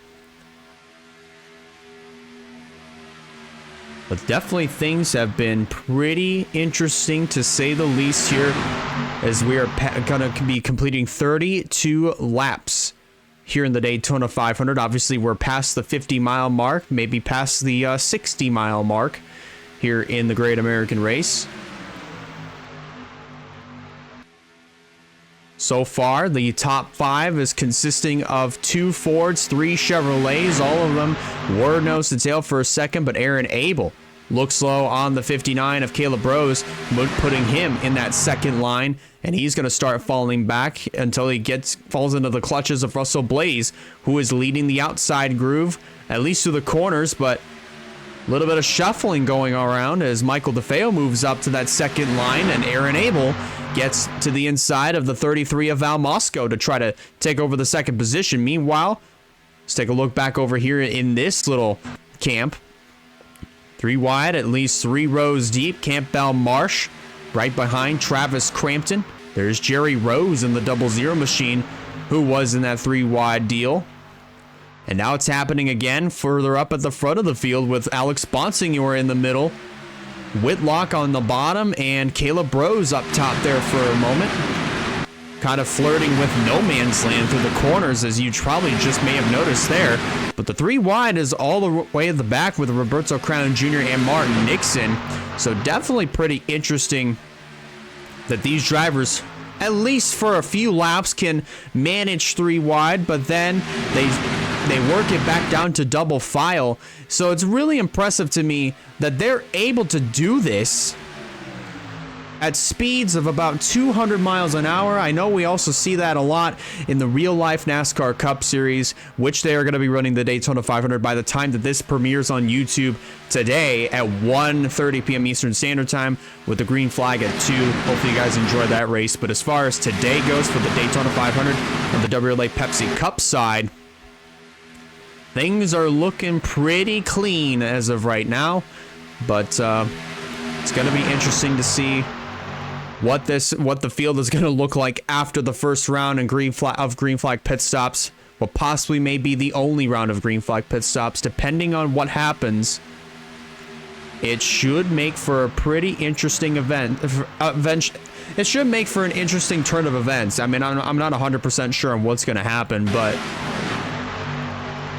But definitely things have been pretty interesting, to say the least, here, as we are going to be completing 32 laps here in the Daytona 500. Obviously, we're past the 50-mile mark, maybe past the 60-mile mark here in the Great American Race. So far, the top 5 is consisting of 2 Fords, 3 Chevrolets. All of them were nose to tail for a second, but Aaron Abel looks low on the 59 of Caleb Rose, putting him in that second line, and he's going to start falling back until he falls into the clutches of Russell Blaze, who is leading the outside groove, at least through the corners, but a little bit of shuffling going around as Michael DeFeo moves up to that second line, and Aaron Abel gets to the inside of the 33 of Val Mosco to try to take over the second position. Meanwhile, let's take a look back over here in this little camp. 3 wide, at least 3 rows deep. Campbell Marsh right behind Travis Crampton. There's Jerry Rose in the 00 machine, who was in that 3 wide deal. And now it's happening again further up at the front of the field with Alex Bonsignor in the middle, Whitlock on the bottom, and Caleb Rose up top there for a moment. Kind of flirting with no man's land through the corners, as you probably just may have noticed there. But the 3 wide is all the way at the back with Roberto Crown Jr. and Martin Nixon. So definitely pretty interesting that these drivers, at least for a few laps, can manage 3 wide, but then they work it back down to double file. So it's really impressive to me that they're able to do this at speeds of about 200 miles an hour. I know we also see that a lot in the real-life NASCAR Cup Series, which they are going to be running the Daytona 500 by the time that this premieres on YouTube today at 1:30 p.m. Eastern Standard Time, with the green flag at 2. Hopefully you guys enjoyed that race. But as far as today goes for the Daytona 500 on the WRLA Pepsi Cup side, things are looking pretty clean as of right now. But it's going to be interesting to see what the field is going to look like after the first round and green flag pit stops. What possibly may be the only round of green flag pit stops, depending on what happens. It should make for a pretty interesting event. It should make for an interesting turn of events. I mean, I'm not 100% sure on what's going to happen, but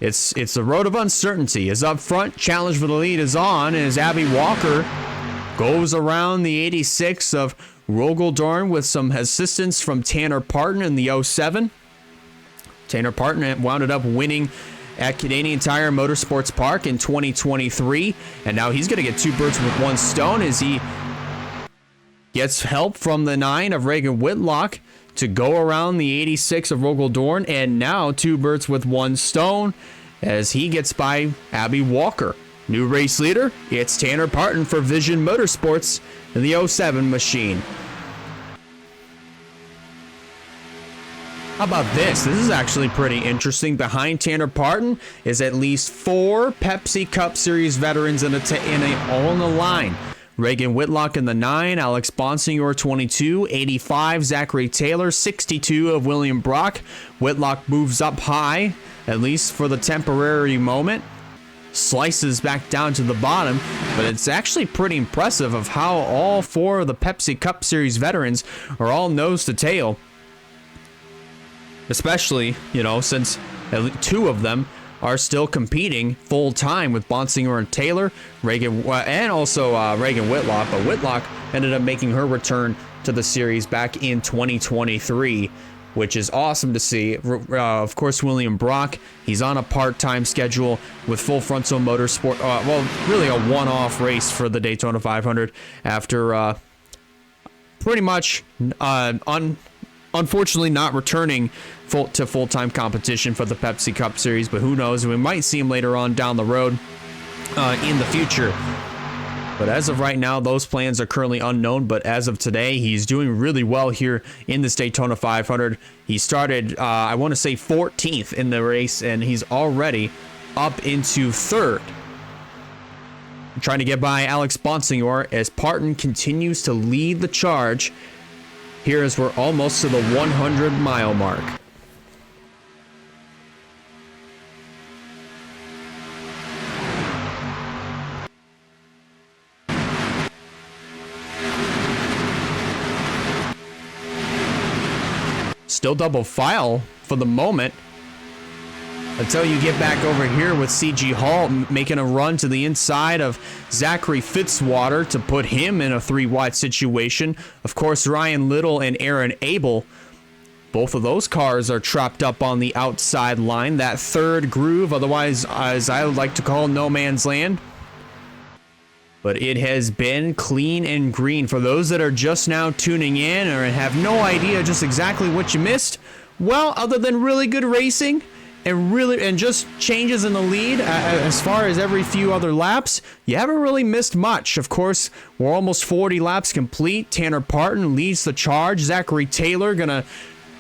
it's the road of uncertainty. Is up front, challenge for the lead is on, as Abby Walker goes around the 86 of Rogaldorn with some assistance from Tanner Parton in the 07. Tanner Parton wound up winning at Canadian Tire Motorsports Park in 2023, and now he's going to get 2 birds with 1 stone as he gets help from the 9 of Reagan Whitlock to go around the 86 of Rogaldorn, and now 2 birds with 1 stone as he gets by Abby Walker. New race leader, it's Tanner Parton for Vision Motorsports in the 07 machine. How about this? This is actually pretty interesting. Behind Tanner Parton is at least 4 Pepsi Cup Series veterans all in the line. Reagan Whitlock in the 9, Alex Bonsignor 22, 85 Zachary Taylor, 62 of William Brock. Whitlock moves up high, at least for the temporary moment. Slices back down to the bottom, but it's actually pretty impressive of how all 4 of the Pepsi Cup Series veterans are all nose to tail. Especially, since at least 2 of them are still competing full time with Bonsignor and Taylor, and also Reagan Whitlock. But Whitlock ended up making her return to the series back in 2023, which is awesome to see. Of course, William Brock, he's on a part-time schedule with Full Frontal Motorsport. Really a one-off race for the Daytona 500 after pretty much unfortunately not returning to full-time competition for the Pepsi Cup Series. But who knows? We might see him later on down the road in the future. But as of right now, those plans are currently unknown. But as of today, he's doing really well here in this Daytona 500. He started, I want to say, 14th in the race, and he's already up into 3rd. Trying to get by Alex Bonsignor as Parton continues to lead the charge here as we're almost to the 100-mile mark. Still double file for the moment until you get back over here with CG Hall making a run to the inside of Zachary Fitzwater to put him in a 3-wide situation. Of course, Ryan Little and Aaron Abel, both of those cars are trapped up on the outside line, that third groove, otherwise as I would like to call no man's land. But it has been clean and green. For those that are just now tuning in or have no idea just exactly what you missed, well, other than really good racing and just changes in the lead as far as every few other laps, you haven't really missed much. Of course, we're almost 40 laps complete. Tanner Parton leads the charge. Zachary Taylor gonna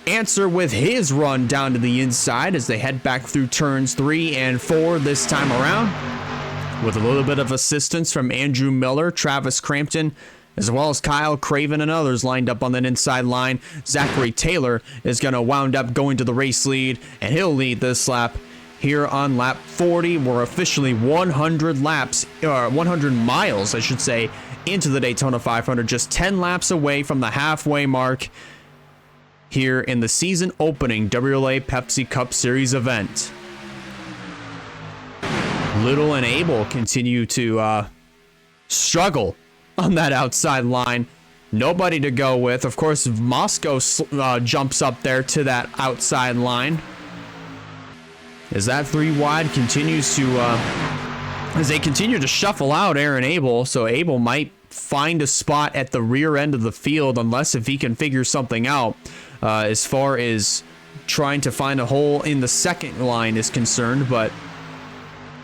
answer with his run down to the inside as they head back through turns 3 and 4 this time around, with a little bit of assistance from Andrew Miller, Travis Crampton, as well as Kyle Craven and others lined up on that inside line. Zachary Taylor is going to wound up going to the race lead, and he'll lead this lap here on lap 40. We're officially 100 laps, or 100 miles, I should say, into the Daytona 500, just 10 laps away from the halfway mark here in the season opening WRLA Pepsi Cup Series event. Little and Abel continue to struggle on that outside line. Nobody to go with. Of course, Moscow jumps up there to that outside line. As that 3 wide continues to, as they continue to shuffle out Aaron Abel, so Abel might find a spot at the rear end of the field unless if he can figure something out as far as trying to find a hole in the second line is concerned, but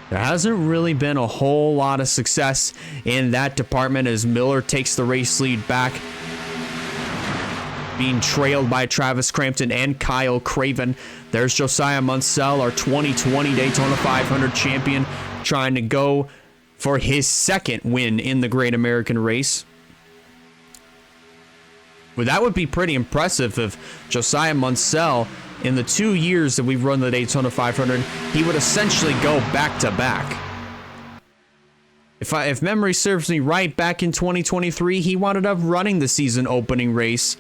there hasn't really been a whole lot of success in that department as Miller takes the race lead back, being trailed by Travis Crampton and Kyle Craven. There's Josiah Munsell, our 2020 Daytona 500 champion, trying to go for his second win in the Great American Race. Well, that would be pretty impressive if Josiah Munsell, in the 2 years that we've run the Daytona 500, he would essentially go back-to-back. If memory serves me right, back in 2023, he wound up running the season opening race.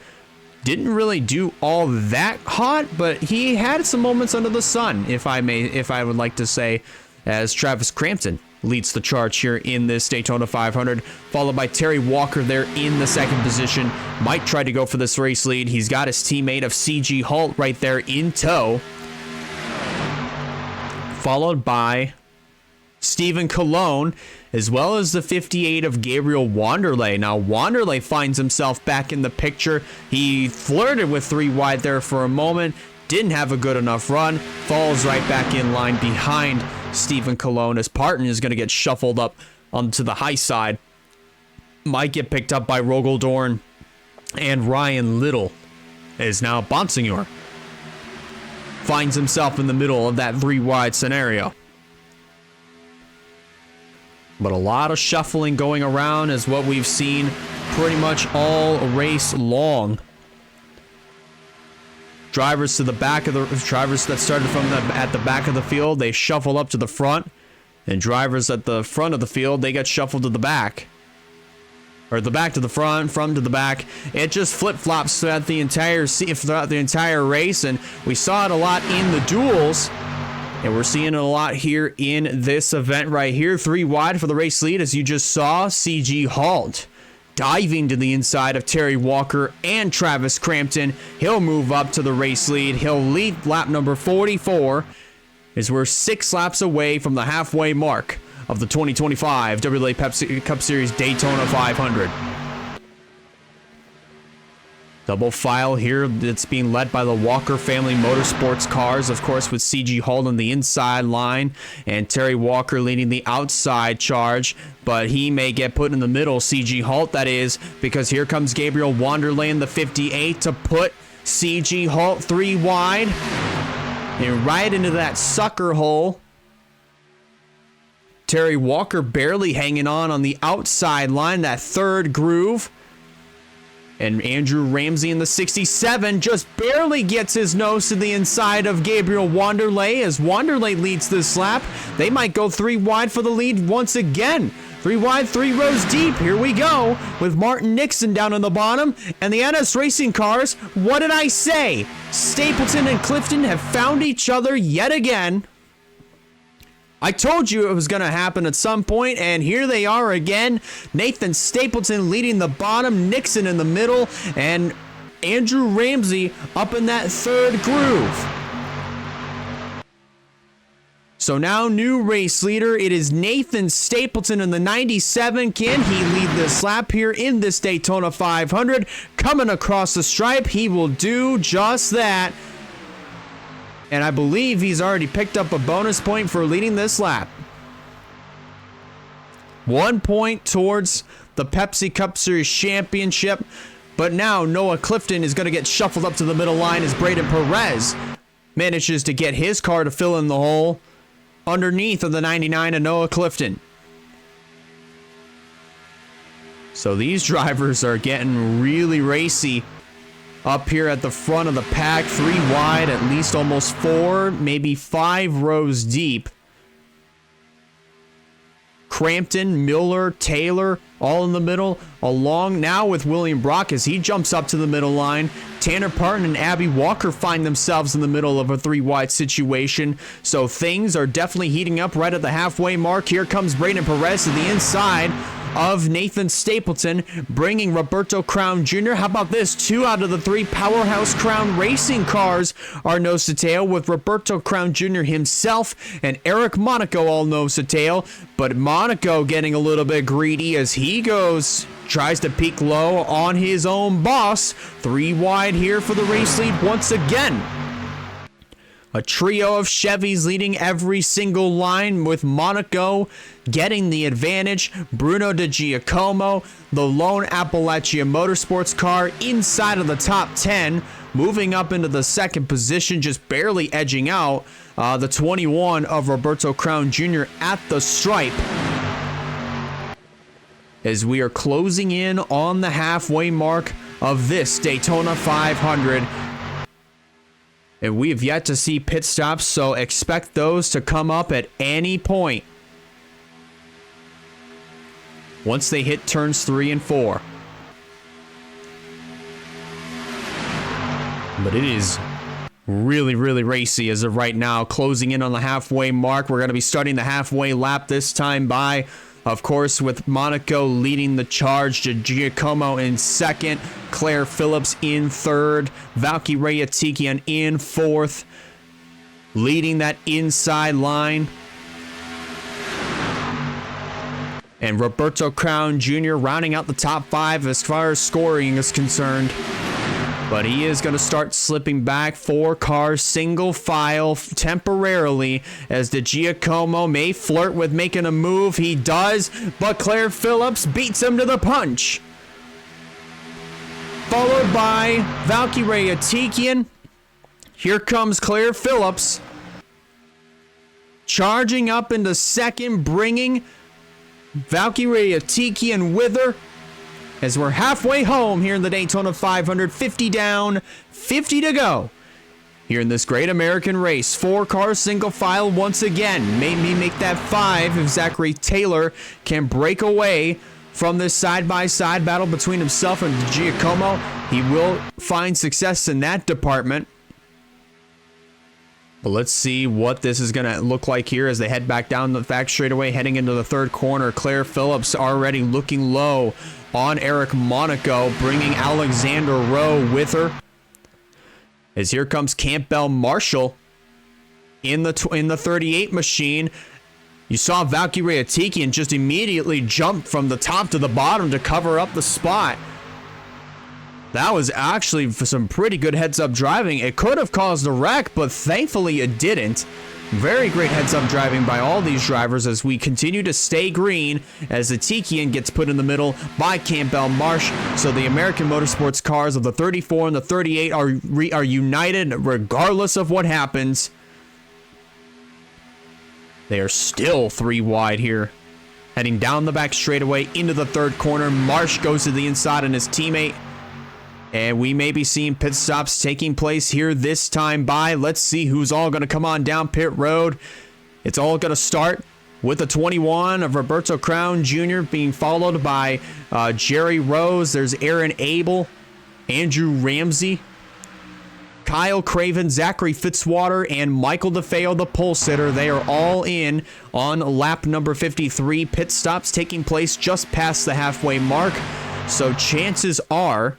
Didn't really do all that hot, but he had some moments under the sun, if I would like to say, as Travis Crampton leads the charge here in this Daytona 500, followed by Terry Walker there in the second position. Might try to go for this race lead. He's got his teammate of CG Halt right there in tow, followed by Stephen Colon, as well as the 58 of Gabriel Wanderlei. Now, Wanderlei finds himself back in the picture. He flirted with 3 wide there for a moment, didn't have a good enough run, falls right back in line behind Stephen Colon as Parton is going to get shuffled up onto the high side. Might get picked up by Rogaldorn, and Ryan Little is now Bonsignor finds himself in the middle of that 3 wide scenario. But a lot of shuffling going around is what we've seen pretty much all race long. Drivers to the back of the drivers that started from at the back of the field, they shuffle up to the front, and drivers at the front of the field, they get shuffled to the back, or the back to the front, front to the back. It just flip-flops throughout the entire race, and we saw it a lot in the duels, and we're seeing it a lot here in this event right here. 3 wide for the race lead, as you just saw. CG Halt diving to the inside of Terry Walker and Travis Crampton. He'll move up to the race lead. He'll lead lap number 44 as we're 6 laps away from the halfway mark of the 2025 WRLA Pepsi Cup Series Daytona 500. Double file here that's being led by the Walker family motorsports cars, of course, with CG Halt on the inside line and Terry Walker leading the outside charge, but he may get put in the middle, CG Halt that is, because here comes Gabriel Wanderlei in the 58 to put CG Halt 3 wide and right into that sucker hole. Terry Walker barely hanging on the outside line, that third groove. And Andrew Ramsey in the 67 just barely gets his nose to the inside of Gabriel Wanderlei as Wanderlei leads this lap. They might go 3 wide for the lead once again. 3 wide, 3 rows deep. Here we go with Martin Nixon down on the bottom. And the NS Racing cars, what did I say? Stapleton and Clifton have found each other yet again. I told you it was going to happen at some point, and here they are again. Nathan Stapleton leading the bottom, Nixon in the middle, and Andrew Ramsey up in that third groove. So now new race leader, it is Nathan Stapleton in the 97. Can he lead this lap here in this Daytona 500? Coming across the stripe, he will do just that. And I believe he's already picked up a bonus point for leading this lap. 1 point towards the Pepsi Cup Series Championship. But now Noah Clifton is going to get shuffled up to the middle line as Braden Perez manages to get his car to fill in the hole underneath of the 99 of Noah Clifton. So these drivers are getting really racy up here at the front of the pack, 3 wide, at least almost 4, maybe 5 rows deep. Crampton, Miller, Taylor, all in the middle, along now with William Brock as he jumps up to the middle line. Tanner Parton and Abby Walker find themselves in the middle of a 3 wide situation. So things are definitely heating up right at the halfway mark. Here comes Braden Perez to the inside of Nathan Stapleton, bringing Roberto Crown Jr. How about this? 2 out of the 3 Powerhouse Crown Racing cars are nose to tail, with Roberto Crown Jr. himself and Eric Monaco all nose to tail. But Monaco getting a little bit greedy as he tries to peek low on his own boss. 3 wide here for the race lead once again. A trio of Chevys leading every single line, with Monaco getting the advantage. Bruno De Giacomo, the lone Appalachia Motorsports car, inside of the top 10, moving up into the second position, just barely edging out the 21 of Roberto Crown Jr. at the stripe. As we are closing in on the halfway mark of this Daytona 500. And we have yet to see pit stops, so expect those to come up at any point once they hit turns 3 and 4. But it is really, really racy as of right now. Closing in on the halfway mark. We're going to be starting the halfway lap this time by, of course, with Monaco leading the charge, to Giacomo in second, Claire Phillips in third, Valky Rayatikian in fourth, leading that inside line. And Roberto Crown Jr. rounding out the top 5 as far as scoring is concerned. But he is going to start slipping back 4 cars, single file temporarily, as De Giacomo may flirt with making a move. He does, but Claire Phillips beats him to the punch. Followed by Valky Rayatikian. Here comes Claire Phillips, charging up into second, bringing Valky Rayatikian with her. As we're halfway home here in the Daytona 500, 50 down, 50 to go. Here in this great American race, 4 cars single file once again. Maybe make that 5 if Zachary Taylor can break away from this side-by-side battle between himself and Giacomo. He will find success in that department. But let's see what this is going to look like here as they head back down the back straightaway, heading into the third corner. Claire Phillips already looking low on Eric Monaco, bringing Alexander Rowe with her. As here comes Campbell Marshall in the 38 machine. You saw Valky Rayatikian just immediately jump from the top to the bottom to cover up the spot. That was actually some pretty good heads-up driving. It could have caused a wreck, but thankfully it didn't. Very great heads-up driving by all these drivers as we continue to stay green as the Tikian gets put in the middle by Campbell Marsh. So the American Motorsports cars of the 34 and the 38 are united regardless of what happens. They are still 3 wide here. Heading down the back straightaway into the third corner. Marsh goes to the inside and his teammate And we may be seeing pit stops taking place here this time by. Let's see who's all going to come on down pit road. It's all going to start with the 21 of Roberto Crown Jr. being followed by Jerry Rose. There's Aaron Abel, Andrew Ramsey, Kyle Craven, Zachary Fitzwater, and Michael DeFeo, the pole sitter. They are all in on lap number 53. Pit stops taking place just past the halfway mark. So chances are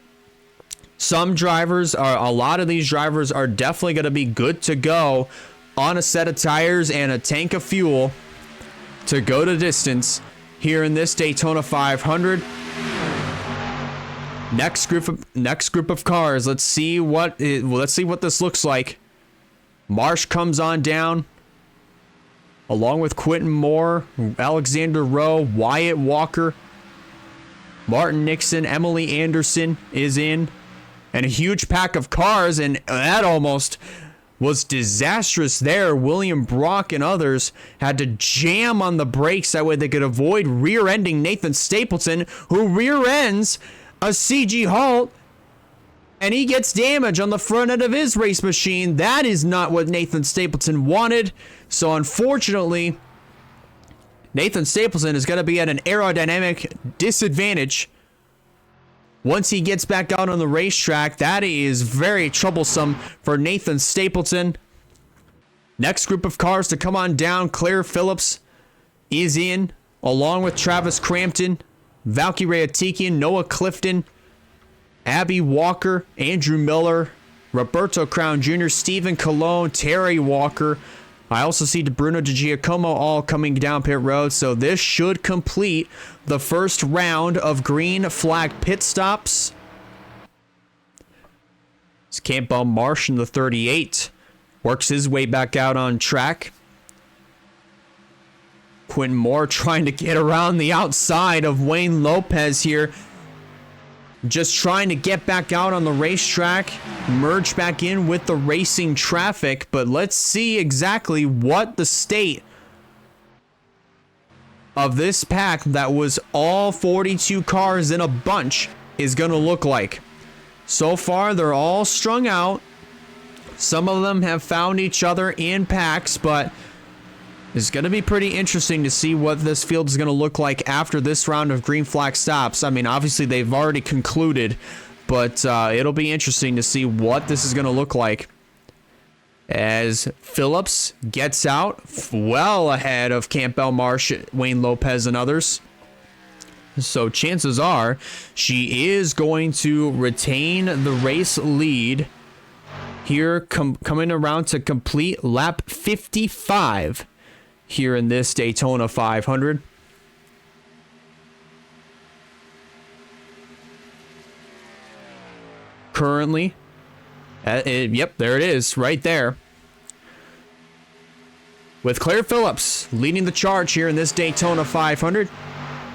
a lot of these drivers are definitely going to be good to go on a set of tires and a tank of fuel to go the distance here in this Daytona 500. Next group of cars. Let's see what this looks like. Marsh comes on down, along with Quentin Moore, Alexander Rowe, Wyatt Walker, Martin Nixon, Emily Anderson is in, and a huge pack of cars, and that almost was disastrous there. William Brock and others had to jam on the brakes that way they could avoid rear-ending Nathan Stapleton, who rear-ends a CG Halt, and he gets damage on the front end of his race machine. That is not what Nathan Stapleton wanted. So unfortunately, Nathan Stapleton is going to be at an aerodynamic disadvantage once he gets back out on the racetrack. That is very troublesome for Nathan Stapleton. Next group of cars to come on down. Claire Phillips is in, along with Travis Crampton, Valkyrie Atikian, Noah Clifton, Abby Walker, Andrew Miller, Roberto Crown Jr., Stephen Colon, Terry Walker. I also see Bruno Di Giacomo all coming down pit road. So this should complete the first round of green flag pit stops. It's Campbell Marsh in the 38. Works his way back out on track. Quentin Moore trying to get around the outside of Wayne Lopez here. Just trying to get back out on the racetrack, merge back in with the racing traffic. But let's see exactly what the state of this pack that was all 42 cars in a bunch is going to look like. So far, they're all strung out. Some of them have found each other in packs, but it's going to be pretty interesting to see what this field is going to look like after this round of green flag stops. I mean, obviously they've already concluded, but it'll be interesting to see what this is going to look like as Phillips gets out well ahead of Campbell Marsh, Wayne Lopez, and others. So chances are she is going to retain the race lead here, coming around to complete lap 55 here in this Daytona 500. Currently, yep, there it is, right there. With Claire Phillips leading the charge here in this Daytona 500.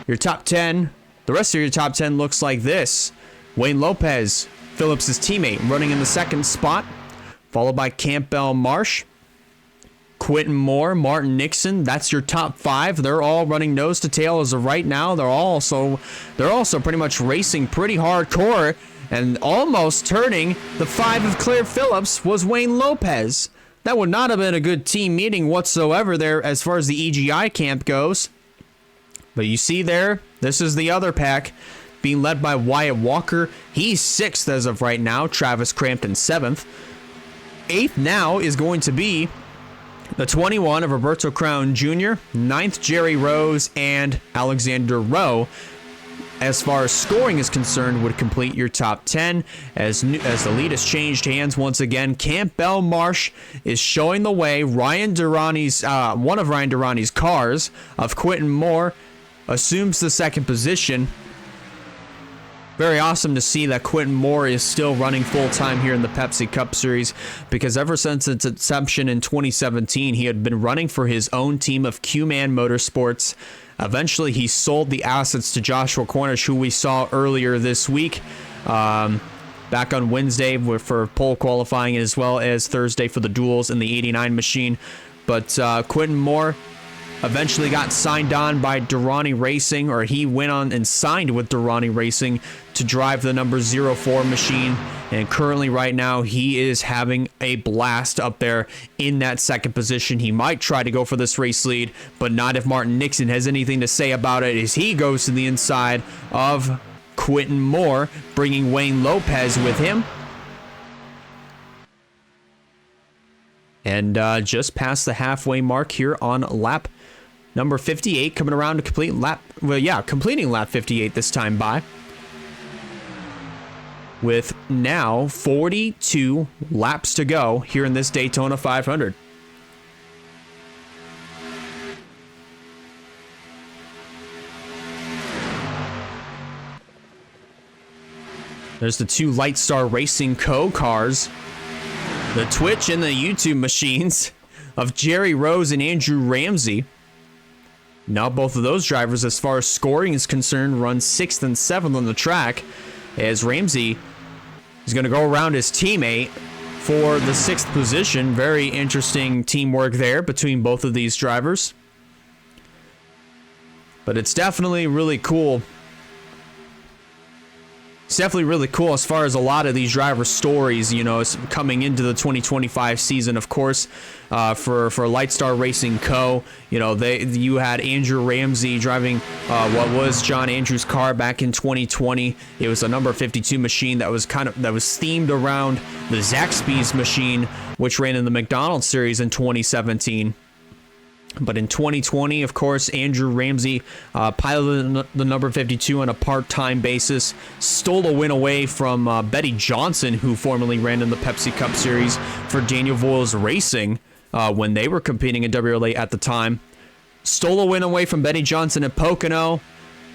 Your top 10, the rest of your top 10 looks like this. Wayne Lopez, Phillips' teammate, running in the second spot, followed by Campbell Marsh, Quentin Moore, Martin Nixon. That's your top 5. They're all running nose to tail as of right now. They're also pretty much racing pretty hardcore, and almost turning the 5 of Claire Phillips was Wayne Lopez. That would not have been a good team meeting whatsoever there as far as the EGI camp goes. But you see there, this is the other pack being led by Wyatt Walker. He's 6th as of right now. Travis Crampton 7th. 8th now is going to be the 21 of Roberto Crown Jr., 9th Jerry Rose, and Alexander Rowe. As far as scoring is concerned, would complete your top 10. As the lead has changed hands once again, Campbell Marsh is showing the way. Ryan Durrani's one of Ryan Durrani's cars of Quentin Moore assumes the second position. Very awesome to see that Quentin Moore is still running full-time here in the Pepsi Cup Series, because ever since its inception in 2017, he had been running for his own team of Q-Man Motorsports. Eventually, he sold the assets to Joshua Cornish, who we saw earlier this week, back on Wednesday for pole qualifying, as well as Thursday for the duels in the 89 machine. But Quentin Moore eventually got signed on by Durrani Racing, or he went on and signed with Durrani Racing to drive the number 04 machine. And currently right now, he is having a blast up there in that second position. He might try to go for this race lead, but not if Martin Nixon has anything to say about it, as he goes to the inside of Quentin Moore, bringing Wayne Lopez with him. And just past the halfway mark here on lap number 58, coming around to complete lap, completing lap 58 this time by. With now 42 laps to go here in this Daytona 500. There's the two Lightstar Racing Co. cars, the Twitch and the YouTube machines of Jerry Rose and Andrew Ramsey. Now both of those drivers, as far as scoring is concerned, run 6th and 7th on the track, as Ramsey is going to go around his teammate for the 6th position. Very interesting teamwork there between both of these drivers. But it's definitely really cool. It's definitely really cool as far as a lot of these driver stories, you know, coming into the 2025 season. Of course, for Lightstar Racing Co., you know, you had Andrew Ramsey driving what was John Andrews' car back in 2020. It was a number 52 machine that was themed around the Zaxby's machine, which ran in the McDonald's series in 2017. But in 2020, of course, Andrew Ramsey piloted the number 52 on a part-time basis, stole a win away from Betty Johnson, who formerly ran in the Pepsi Cup Series for Daniel Voiles Racing when they were competing in WRLA at the time. Stole a win away from Betty Johnson at Pocono,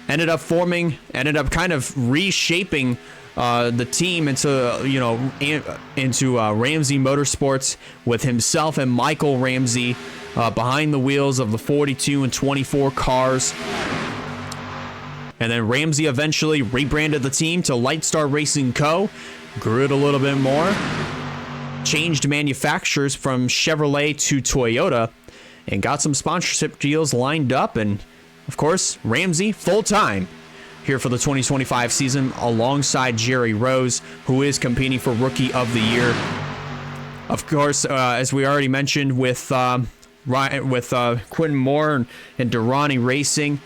ended up kind of reshaping the team into Ramsey Motorsports, with himself and Michael Ramsey behind the wheels of the 42 and 24 cars. And then Ramsey eventually rebranded the team to Lightstar Racing Co., grew it a little bit more, changed manufacturers from Chevrolet to Toyota, and got some sponsorship deals lined up. And of course, Ramsey full-time here for the 2025 season alongside Jerry Rose, who is competing for Rookie of the Year. Of course, as we already mentioned with Quentin Moore and Durrani Racing,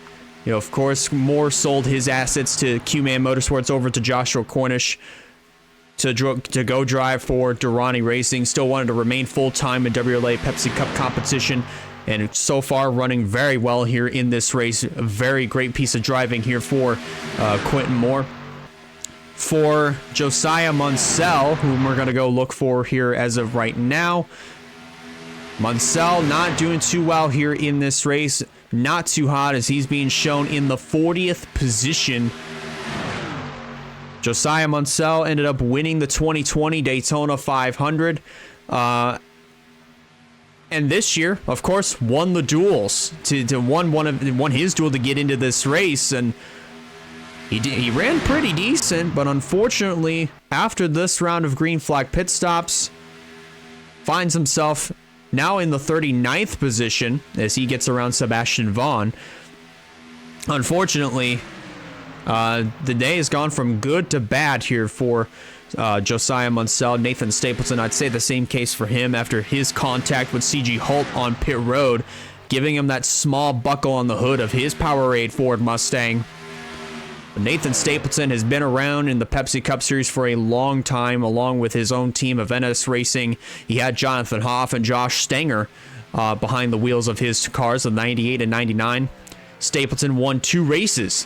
you know, of course, Moore sold his assets to Q-Man Motorsports over to Joshua Cornish to go drive for Durrani Racing. Still wanted to remain full-time in WRLA Pepsi Cup competition, and so far running very well here in this race. A very great piece of driving here for Quentin Moore. For Josiah Munsell, whom we're going to go look for here as of right now. Munsell not doing too well here in this race. Not too hot, as he's being shown in the 40th position. Josiah Munsell ended up winning the 2020 Daytona 500. And this year, of course, won the duels. Won his duel to get into this race, and he ran pretty decent, but unfortunately, after this round of green flag pit stops, finds himself now in the 39th position as he gets around Sebastian Vaughn. Unfortunately, the day has gone from good to bad here for Josiah Munsell. Nathan Stapleton, I'd say the same case for him after his contact with CG Holt on pit road, giving him that small buckle on the hood of his Powerade Ford Mustang. Nathan Stapleton has been around in the Pepsi Cup Series for a long time, along with his own team of NS Racing. He had Jonathan Hoff and Josh Stenger behind the wheels of his cars of 98 and 99. Stapleton won 2 races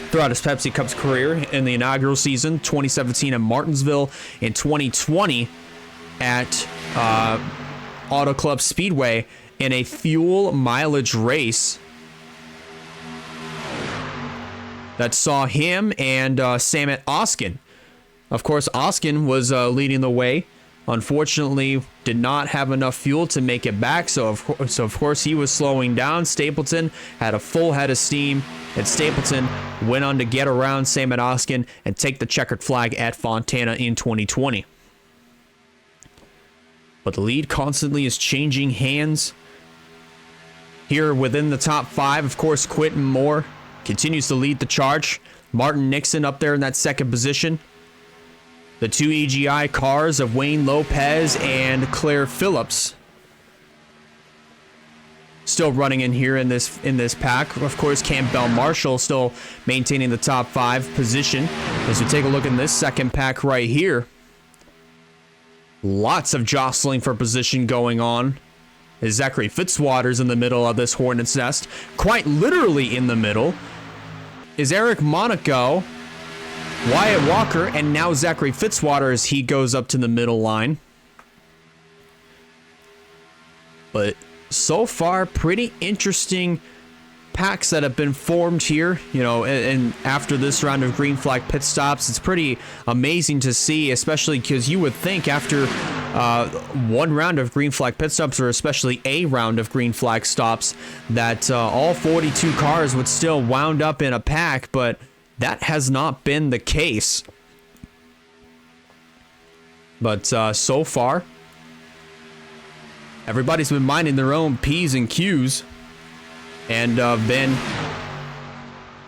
throughout his Pepsi Cup's career in the inaugural season, 2017 at Martinsville, and 2020 at Auto Club Speedway in a fuel mileage race that saw him and Samet Oskin. Of course, Oskin was leading the way. Unfortunately, did not have enough fuel to make it back, so of course he was slowing down. Stapleton had a full head of steam, and Stapleton went on to get around Samet Oskin and take the checkered flag at Fontana in 2020. But the lead constantly is changing hands. here within the top 5. Of course, Quentin Moore continues to lead the charge. Martin Nixon up there in that second position. The 2 EGI cars of Wayne Lopez and Claire Phillips still running in here in this pack. Of course, Campbell Marshall still maintaining the top 5 position. As we take a look in this second pack right here, lots of jostling for position going on. As Zachary Fitzwater's in the middle of this hornet's nest, quite literally in the middle, is Eric Monaco, Wyatt Walker, and now Zachary Fitzwater as he goes up to the middle line. But so far, pretty interesting packs that have been formed here, you know, and after this round of green flag pit stops. It's pretty amazing to see, especially because you would think after one round of green flag pit stops, or especially a round of green flag stops, that all 42 cars would still wound up in a pack, but that has not been the case. But so far, everybody's been minding their own P's and Q's and been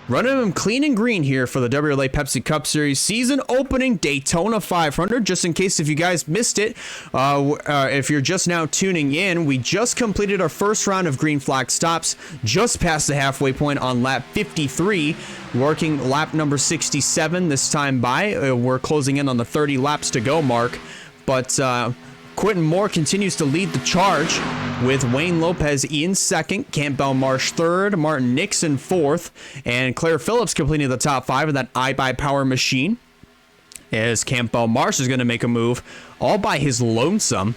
running them clean and green here for the WRLA Pepsi Cup Series season opening Daytona 500. Just in case if you guys missed it, if you're just now tuning in, we just completed our first round of green flag stops, just past the halfway point on lap 53, working lap number 67 this time by. We're closing in on the 30 laps to go mark, but Quentin Moore continues to lead the charge with Wayne Lopez in second, Campbell Marsh third, Martin Nixon fourth, and Claire Phillips completing the top 5 of that iBuyPower machine, as Campbell Marsh is going to make a move all by his lonesome.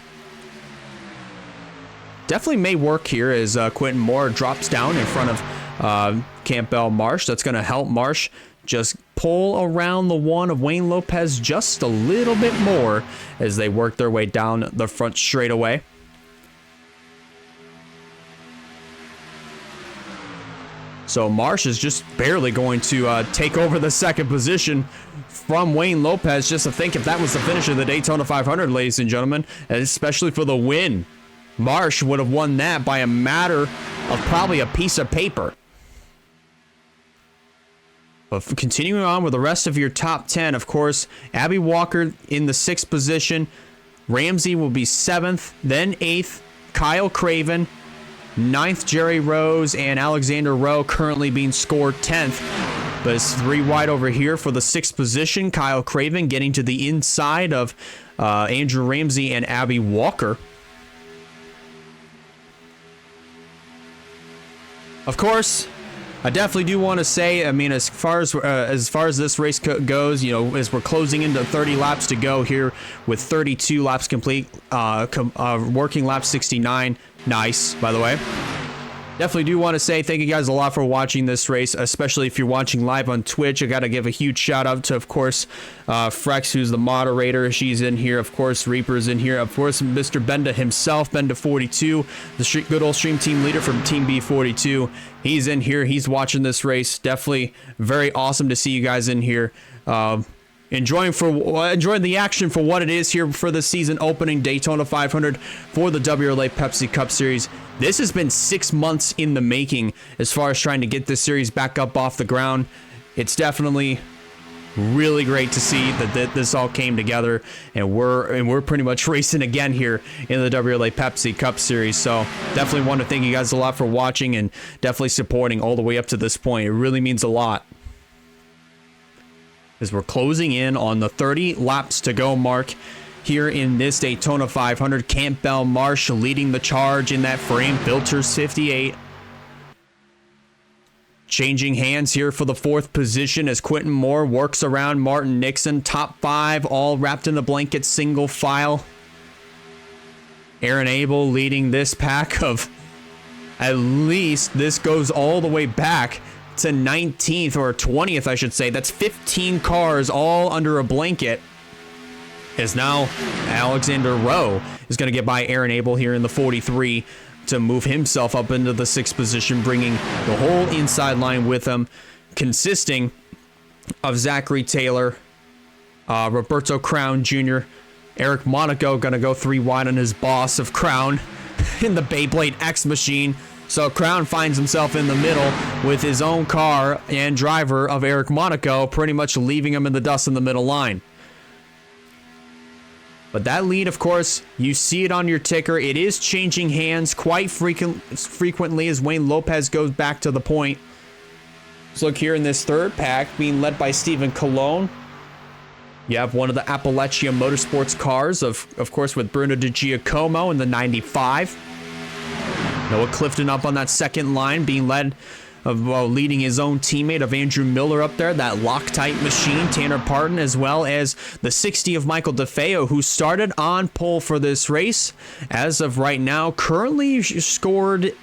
Definitely may work here as Quentin Moore drops down in front of Campbell Marsh. That's going to help Marsh just pull around the one of Wayne Lopez just a little bit more as they work their way down the front straightaway. So Marsh is just barely going to take over the second position from Wayne Lopez. Just to think if that was the finish of the Daytona 500, ladies and gentlemen, and especially for the win, Marsh would have won that by a matter of probably a piece of paper. But continuing on with the rest of your top 10, of course, Abby Walker in the 6th position. Ramsey will be 7th, then 8th, Kyle Craven, 9th, Jerry Rose, and Alexander Rowe currently being scored 10th. But it's 3 wide over here for the 6th position. Kyle Craven getting to the inside of Andrew Ramsey and Abby Walker. Of course, I definitely do want to say, I mean, as far as this race goes, you know, as we're closing into 30 laps to go here with 32 laps complete, working lap 69. Nice, by the way. Definitely do want to say thank you guys a lot for watching this race, especially if you're watching live on Twitch. I got to give a huge shout out to, of course, Frex, who's the moderator. She's in here. Of course, Reaper's in here. Of course, Mr. Benda himself, Benda42, the good old stream team leader from Team B42. He's in here. He's watching this race. Definitely very awesome to see you guys in here. Enjoying the action for what it is here for the season opening Daytona 500 for the WRLA Pepsi Cup Series. This has been 6 months in the making as far as trying to get this series back up off the ground. It's definitely really great to see that this all came together, and we're pretty much racing again here in the WRLA Pepsi Cup Series. So definitely want to thank you guys a lot for watching and definitely supporting all the way up to this point. It really means a lot. As we're closing in on the 30 laps to go mark here in this Daytona 500. Campbell Marsh leading the charge in that frame. Filters 58. Changing hands here for the 4th position as Quentin Moore works around Martin Nixon. Top 5 all wrapped in the blanket, single file. Aaron Abel leading this pack of, at least this goes all the way back to 19th or 20th, I should say. That's 15 cars all under a blanket. As now Alexander Rowe is going to get by Aaron Abel here in the 43 to move himself up into the 6th position, bringing the whole inside line with him, consisting of Zachary Taylor, Roberto Crown Jr., Eric Monaco going to go 3 wide on his boss of Crown in the Beyblade X machine. So Crown finds himself in the middle with his own car and driver of Eric Monaco, pretty much leaving him in the dust in the middle line. But that lead, of course, you see it on your ticker. It is changing hands quite frequently as Wayne Lopez goes back to the point. Let's look here in this third pack, being led by Stephen Colon. You have one of the Appalachia Motorsports cars, of course, with Bruno Di Giacomo in the 95. Noah Clifton up on that second line, being led of leading his own teammate of Andrew Miller up there, that Loctite machine, Tanner Parton, as well as the 60 of Michael DeFeo, who started on pole for this race. As of right now, currently scored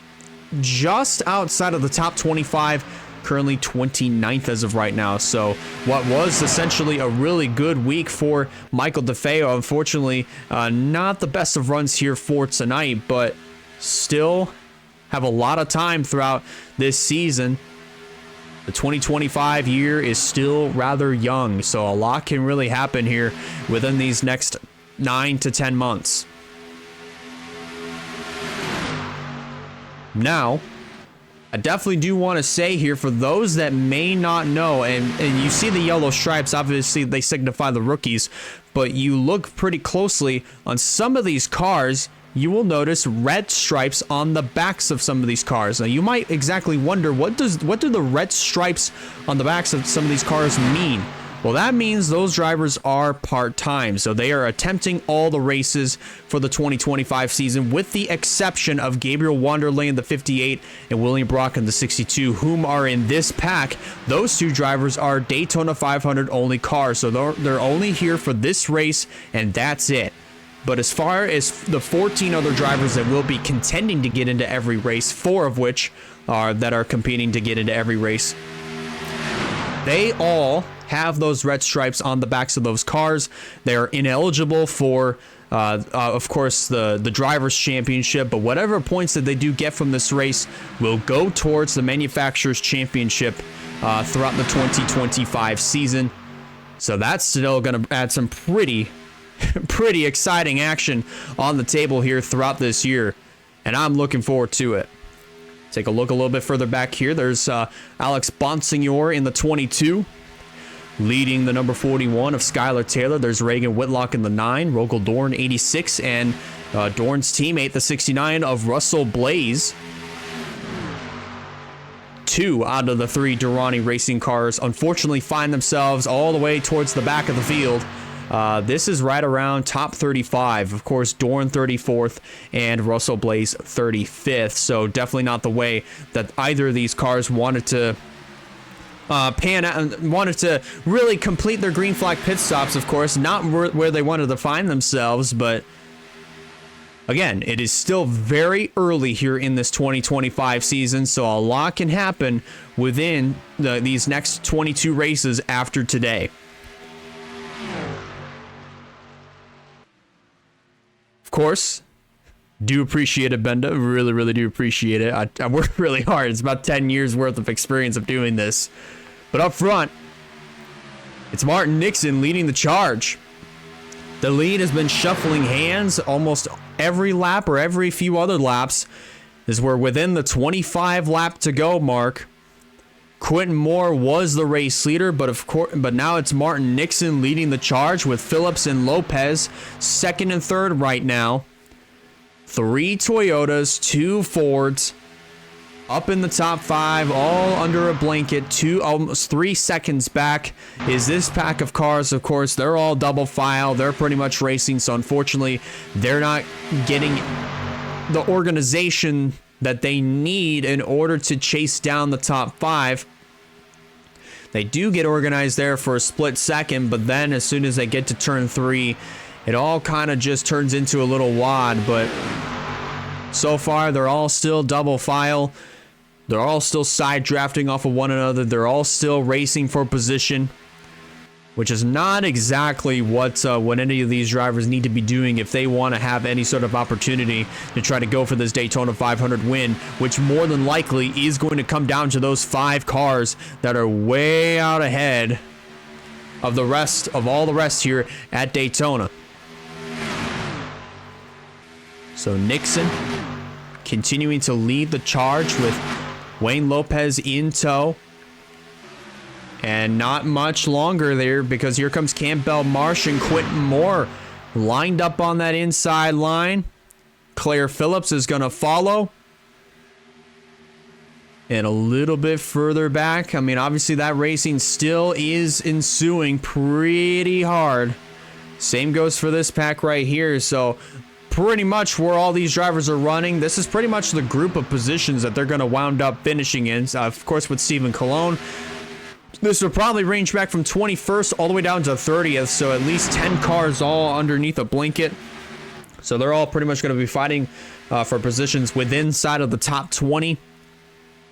just outside of the top 25, currently 29th as of right now. So what was essentially a really good week for Michael DeFeo. Unfortunately, not the best of runs here for tonight, but still have a lot of time throughout this season. The 2025 year is still rather young, so a lot can really happen here within these next 9 to 10 months. Now, I definitely do want to say here, for those that may not know, and you see the yellow stripes, obviously they signify the rookies, but you look pretty closely on some of these cars, you will notice red stripes on the backs of some of these cars. Now you might exactly wonder, what do the red stripes on the backs of some of these cars mean? Well, that means those drivers are part-time, so they are attempting all the races for the 2025 season, with the exception of Gabriel Wanderley in the 58 and William Brock in the 62, whom are in this pack. Those two drivers are Daytona 500 only cars, so they're only here for this race, and that's it. But as far as the 14 other drivers that will be contending to get into every race, 4 of which are competing to get into every race, they all have those red stripes on the backs of those cars. They are ineligible for, of course, the Drivers' Championship, but whatever points that they do get from this race will go towards the Manufacturers' Championship throughout the 2025 season. So that's still going to add some pretty exciting action on the table here throughout this year, and I'm looking forward to it. Take a look a little bit further back here. There's Alex Bonsignor in the 22, leading the number 41 of Skylar Taylor. There's Reagan Whitlock in the 9, Rogel Dorn 86, and Dorn's teammate, the 69 of Russell Blaze. 2 out of the 3 Durrani racing cars unfortunately find themselves all the way towards the back of the field. This is right around top 35. Of course, Dorn 34th and Russell Blaze 35th. So definitely not the way that either of these cars wanted to pan out, wanted to really complete their green flag pit stops. Of course, not where they wanted to find themselves, but again, it is still very early here in this 2025 season, so a lot can happen within these next 22 races after today. Of course, do appreciate it, Benda. Really do appreciate it. I worked really hard. It's about 10 years worth of experience of doing this. But up front, it's Martin Nixon leading the charge. The lead has been shuffling hands almost every lap, or every few other laps, as we're within the 25 lap to go mark. Quentin Moore was the race leader, but now it's Martin Nixon leading the charge, with Phillips and Lopez second and third right now. 3 Toyotas, 2 Fords, up in the top 5, all under a blanket, almost 3 seconds back is this pack of cars. Of course, they're all double file. They're pretty much racing, so unfortunately, they're not getting the organization that they need in order to chase down the top 5. They do get organized there for a split second, but then as soon as they get to turn 3, it all kind of just turns into a little wad. But so far, they're all still double file. They're all still side drafting off of one another. They're all still racing for position, which is not exactly what any of these drivers need to be doing if they want to have any sort of opportunity to try to go for this Daytona 500 win, which more than likely is going to come down to those 5 cars that are way out ahead of all the rest here at Daytona. So Nixon continuing to lead the charge with Wayne Lopez in tow. And not much longer there, because here comes Campbell Marsh and Quentin Moore lined up on that inside line. Claire Phillips is going to follow. And a little bit further back, I mean, obviously that racing still is ensuing pretty hard. Same goes for this pack right here. So pretty much where all these drivers are running, this is pretty much the group of positions that they're going to wound up finishing in. Of course, with Stephen Colon, this will probably range back from 21st all the way down to 30th. So at least 10 cars all underneath a blanket. So they're all pretty much going to be fighting for positions within inside of the top 20.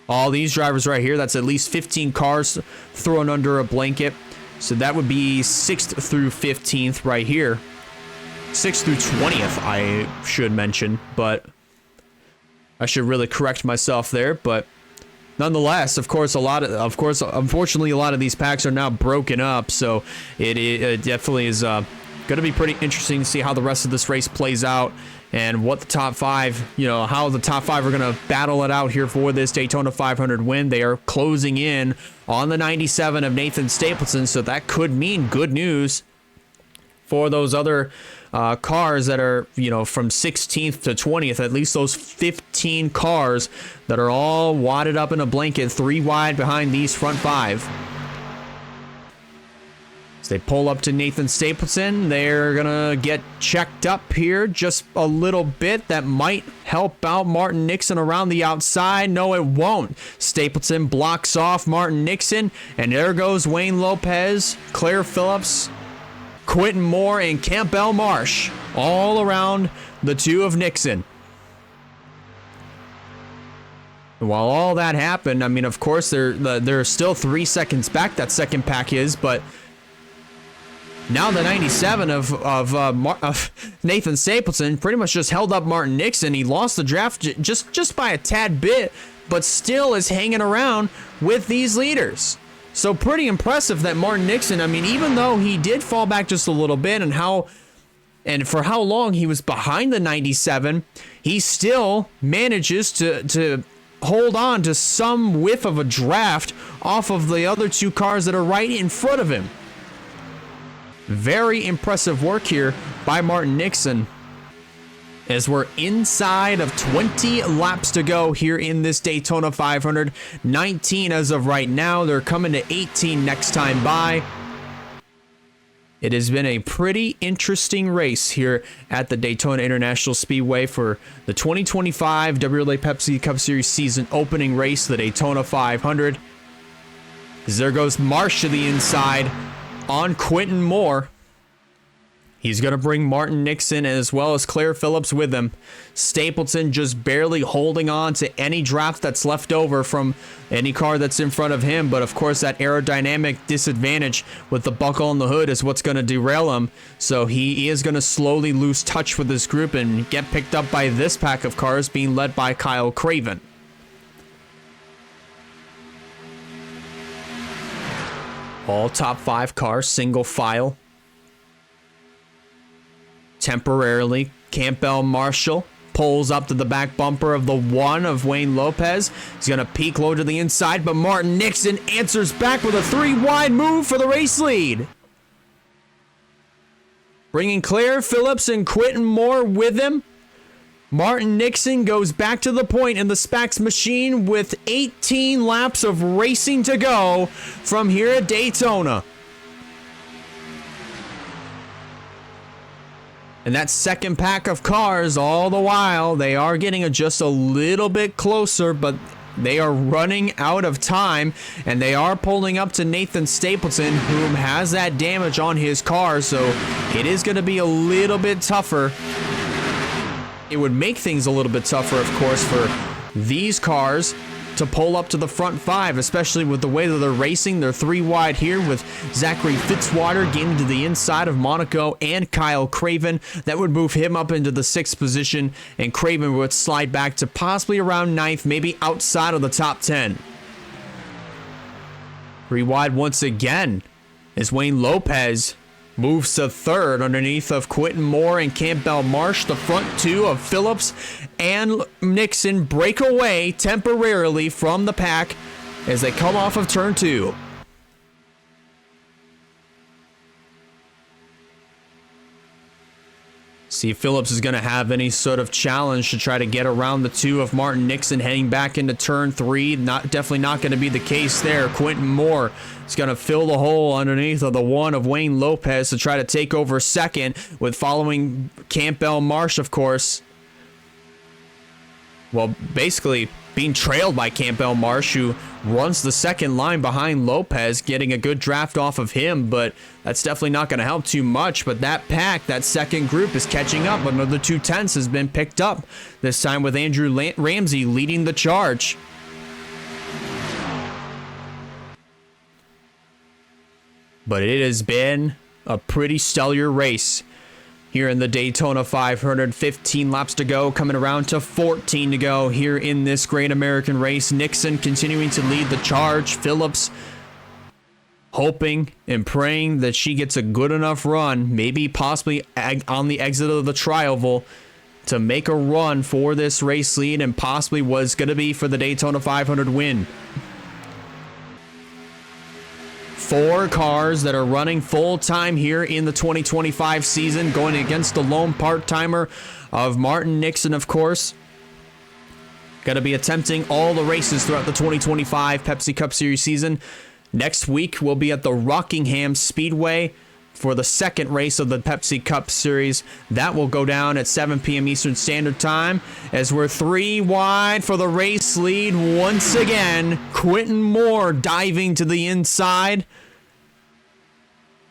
All these drivers right here, that's at least 15 cars thrown under a blanket. So that would be 6th through 15th right here. 6th through 20th, I should mention, but I should really correct myself there. But nonetheless, of course, unfortunately, a lot of these packs are now broken up. So it definitely is going to be pretty interesting to see how the rest of this race plays out. And what the top 5, how the top 5 are going to battle it out here for this Daytona 500 win. They are closing in on the 97 of Nathan Stapleton, so that could mean good news for those other cars that are, from 16th to 20th, at least those 15 cars that are all wadded up in a blanket, 3 wide behind these front 5. They pull up to Nathan Stapleton. They're gonna get checked up here just a little bit. That might help out Martin Nixon around the outside. No, it won't. Stapleton blocks off Martin Nixon, and there goes Wayne Lopez, Claire Phillips, Quentin Moore, and Campbell Marsh all around the 2 of Nixon. While all that happened, I mean, of course, they're still 3 seconds back. That second pack is, but now the 97 of Nathan Stapleton pretty much just held up Martin Nixon. He lost the draft just by a tad bit, but still is hanging around with these leaders. So pretty impressive that Martin Nixon, I mean, even though he did fall back just a little bit and for how long he was behind the 97, he still manages to hold on to some whiff of a draft off of the other 2 cars that are right in front of him. Very impressive work here by Martin Nixon, as we're inside of 20 laps to go here in this Daytona 500. 19 as of right now. They're coming to 18 next time by. It has been a pretty interesting race here at the Daytona International Speedway for the 2025 WRLA Pepsi Cup Series season opening race, the Daytona 500. As there goes Marsh to the inside on Quentin Moore. He's going to bring Martin Nixon as well as Claire Phillips with him. Stapleton just barely holding on to any draft that's left over from any car that's in front of him. But of course, that aerodynamic disadvantage with the buckle on the hood is what's going to derail him. So he is going to slowly lose touch with this group and get picked up by this pack of cars being led by Kyle Craven. All top 5 cars, single file. Temporarily, Campbell Marshall pulls up to the back bumper of the 1 of Wayne Lopez. He's going to peek low to the inside, but Martin Nixon answers back with a 3 wide move for the race lead. Bringing Claire Phillips and Quentin Moore with him. Martin Nixon goes back to the point in the Spax machine with 18 laps of racing to go from here at Daytona. And that second pack of cars, all the while, they are getting just a little bit closer, but they are running out of time, and they are pulling up to Nathan Stapleton, whom has that damage on his car, so it is going to be a little bit tougher. It would make things a little bit tougher, of course, for these cars to pull up to the front 5, especially with the way that they're racing. They're 3 wide here with Zachary Fitzwater getting to the inside of Monaco and Kyle Craven. That would move him up into the 6th position, and Craven would slide back to possibly around 9th, maybe outside of the top 10. 3 wide once again as Wayne Lopez moves to third underneath of Quentin Moore and Campbell Marsh. The front two of Phillips and Nixon break away temporarily from the pack as they come off of turn 2. See if Phillips is going to have any sort of challenge to try to get around the two of Martin Nixon heading back into turn 3. Definitely not going to be the case there. Quentin Moore is going to fill the hole underneath of the one of Wayne Lopez to try to take over second, with following Campbell Marsh, of course. Well, basically being trailed by Campbell Marsh, who runs the second line behind Lopez, getting a good draft off of him, but that's definitely not going to help too much. But that pack, that second group, is catching up. Another 2/10 has been picked up, this time with Andrew Ramsey leading the charge. But it has been a pretty stellar race here in the Daytona 500. 15 laps to go, coming around to 14 to go here in this great American race. Nixon continuing to lead the charge. Phillips hoping and praying that she gets a good enough run, maybe possibly on the exit of the Trioval, to make a run for this race lead and possibly was going to be for the Daytona 500 win. 4 cars that are running full time here in the 2025 season, going against the lone part-timer of Martin Nixon, of course. Going to be attempting all the races throughout the 2025 Pepsi Cup Series season. Next week, we'll be at the Rockingham Speedway for the second race of the Pepsi Cup Series. That will go down at 7 p.m. Eastern Standard Time, as we're 3 wide for the race lead once again. Quentin Moore diving to the inside.